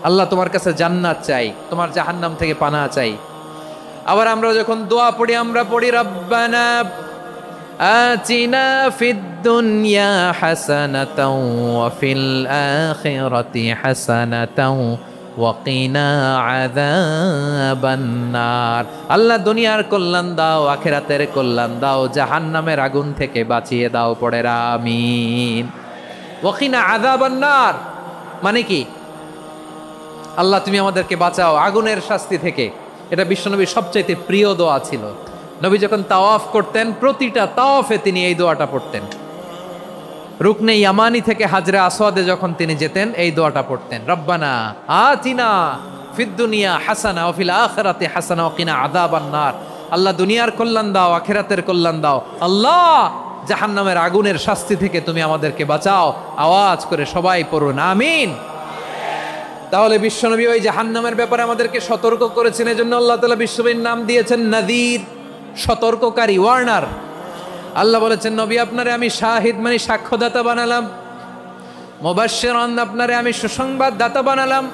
আল্লাহ তোমার কাছে জান্নাত চাই, তোমার জাহান্নাম থেকে পানাহা চাই। আবার আমরা যখন দোয়া পড়ি, আমরা পড়ি রব্বানা আতিনা ফিদ দুনিয়া হাসানাতাও ওয়া ফিল আখিরাতি হাসানাতাও ওয়া কিনা আযাবান নার। আল্লাহ দুনিয়ার কল্যাণ দাও, আখিরাতের কল্যাণ দাও, জাহান্নামের আগুন থেকে বাঁচিয়ে দাও। পড়ে আমিন। ওয়া কিনা আযাবান নার মানে কি? আল্লাহ তুমি আমাদেরকে বাঁচাও আগুনের শাস্তি থেকে। এটা বিশ্বনবীর সবচাইতে প্রিয় দোয়া ছিল। নবী যখন তাওয়াফ করতেন, প্রতিটা তাওয়াফে তিনি এই দোয়াটা পড়তেন। রুকনে ইয়ামানি থেকে হাজরে আসওয়াদে যখন তিনি যেতেন, এই দোয়াটা পড়তেন, রব্বানা আতিনা ফিদ দুনিয়া হাসানা ওয়া ফিল আখিরাতি হাসানা ওয়া কিনা আযাবান নার। আল্লাহ দুনিয়ার কল্যাণ দাও, আখিরাতের কল্যাণ দাও। আল্লাহ জাহান্নামের আগুনের শাস্তি থেকে তুমি আমাদেরকে বাঁচাও। আওয়াজ করে সবাই পড়ুন আমিন। তাহলে বিশ্বনবী ওই জাহান্নামের ব্যাপারে আমাদেরকে সতর্ক করেছেন। এজন্য আল্লাহ তাআলা বিশ্বনবীর নাম দিয়েছেন নাযীর, সতর্ককারী, ওয়ার্নার। আল্লাহ বলেছেন নবী আপনারে আমি শাহিদ মানে সাক্ষ্যদাতা বানালাম, মুবাশশিরান আপনারে আমি সুসংবাদ দাতা বানালাম,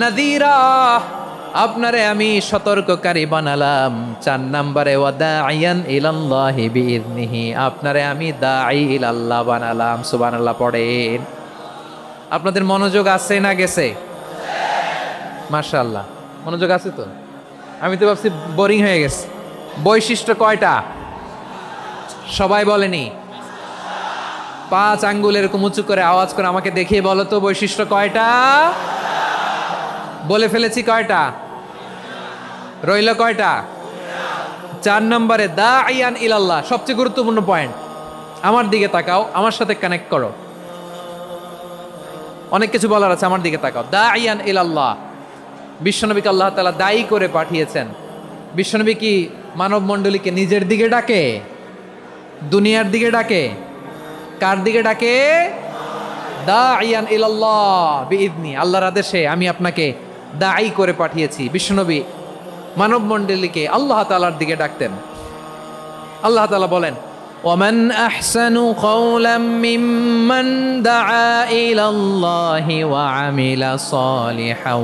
নাযীরা আপনারে আমি সতর্ককারী বানালাম। 4 নম্বরে ওয়া দাঈয়ান ইলাল্লাহি বিইذনিহি, আপনারে আমি দাঈ ইলাল্লাহ বানালাম। সুবহানাল্লাহ পড়েন। আপনাদের মনোযোগ আছে না গেছে? মাশাআল্লাহ মনোযোগ আছে তো। আমি তো ভাবছি বোরিং হয়ে গেছে। বৈশিষ্ট্য কয়টা সবাই বলেনি? 5 আঙ্গুল এরকম উঁচু করে আওয়াজ করে আমাকে দেখিয়ে বলো তো বৈশিষ্ট্য কয়টা? বলে ফেলেছি কয়টা? রইল কয়টা? 4 নম্বরে দাঈয়ান ইলাল্লাহ, সবচেয়ে গুরুত্বপূর্ণ পয়েন্ট। আমার দিকে তাকাও, আমার সাথে কানেক্ট করো। অনেক কিছু বলার আছে, আমার দিকে তাকাও। দাঈয়ান ইলাল্লাহ, বিশ্বনবীকে আল্লাহ তাআলা দায়ী করে পাঠিয়েছেন। বিশ্বনবী কি মানব মণ্ডলীকে নিজের দিকে ডাকে? দুনিয়ার দিকে ডাকে? কার দিকে ডাকে? দাঈয়ান ইলাল্লাহ বিইذনি, আল্লাহর আদেশে আমি আপনাকে দায়ী করে পাঠিয়েছি। বিশ্বনবী মানব মণ্ডলীকে আল্লাহ তাআলার দিকে ডাকতেন। আল্লাহ তাআলা বলেন ومن أحسن قولا ممن دعا إلى الله وعمل صالحا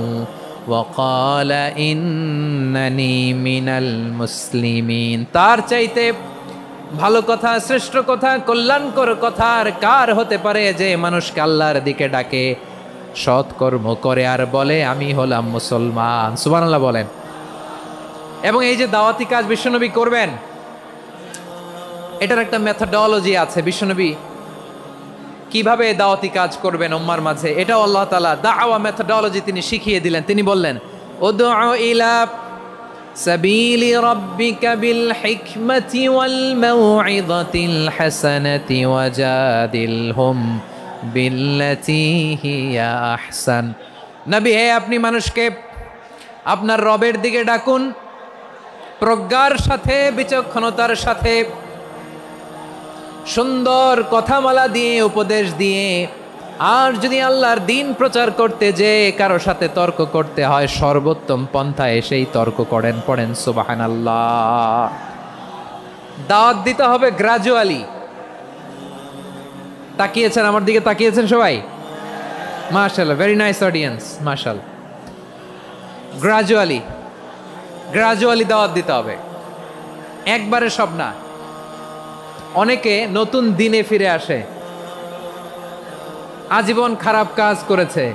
وقال إنني من المسلمين। তার চাইতে ভালো কথা, শ্রেষ্ঠ কথা, কল্যাণকর কথা আর কার হতে পারে যে মানুষকে আল্লাহর দিকে ডাকে, সৎ কর্ম করে আর বলে আমি হলাম মুসলমান। সুবহানাল্লাহ বলেন। এবং এই যে দাওয়াতি কাজ বিশ্বনবী করবেন, এটার একটা মেথডোলজি আছে। বিশ্বনবী কিভাবে দাওয়াতি কাজ করবেন উম্মার মাঝে, এটাও আল্লাহ তাআলা দাওয়া মেথডোলজি তিনি শিখিয়ে দিলেন। তিনি বললেন উদউ ইলা সাবিলি রাব্বিকা বিল হিকমাতি ওয়াল মাউইযাতিল হাসানাতি ওয়াজাদিলহুম বিল্লাতী হিয়া আহসান। নবী হে, আপনি মানুষকে আপনার রবের দিকে ডাকুন, প্রজ্ঞার সাথে, বিচক্ষণতার সাথে, সুন্দর কথামালা দিয়ে, উপদেশ দিয়ে, আর যদি আল্লাহর দিন প্রচার করতে যে কারো সাথে তর্ক করতে হয়, সর্বোত্তম পন্থায় সেই তর্ক করেন। পড়েন সুবহানাল্লাহ। দাওয়াত দিতে হবে গ্রাজুয়ালি। তাকিয়েছেন আমার দিকে, তাকিয়েছেন সবাই? মাশাআল্লাহ, ভেরি নাইস অডিয়েন্স, মাশাআল্লাহ। গ্রাজুয়ালি গ্রাজুয়ালি দাওয়াত দিতে হবে, একবারে সব না। অনেকে নতুন দিনে ফিরে আসে, আজীবন খারাপ কাজ করেছে,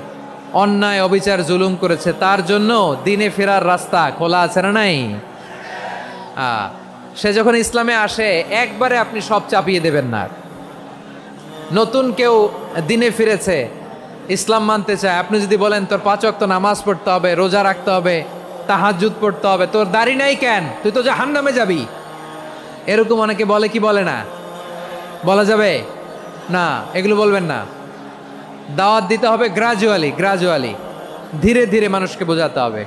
অন্যায় অবিচার জুলুম করেছে, তার জন্য দিনে ফেরার রাস্তা খোলা আছে না নাই? সে যখন ইসলামে আসে একবারে আপনি সব চাপিয়ে দেবেন না। নতুন কেউ দিনে ফিরেছে, ইসলাম মানতে চায়, আপনি যদি বলেন তোর 5 ওয়াক্ত নামাজ পড়তে হবে, রোজা রাখতে হবে, তাহাজ্জুদ পড়তে হবে, তোর দাড়ি নাই কেন, তুই তো জাহান্নামে যাবি, এরকম অনেকে বলে কি বলে না? বলা যাবে না, এগুলো বলবেন না। দাওয়াত দিতে হবে গ্রাজুয়ালি, গ্রাজুয়ালি, ধীরে ধীরে মানুষকে বোঝাতে হবে।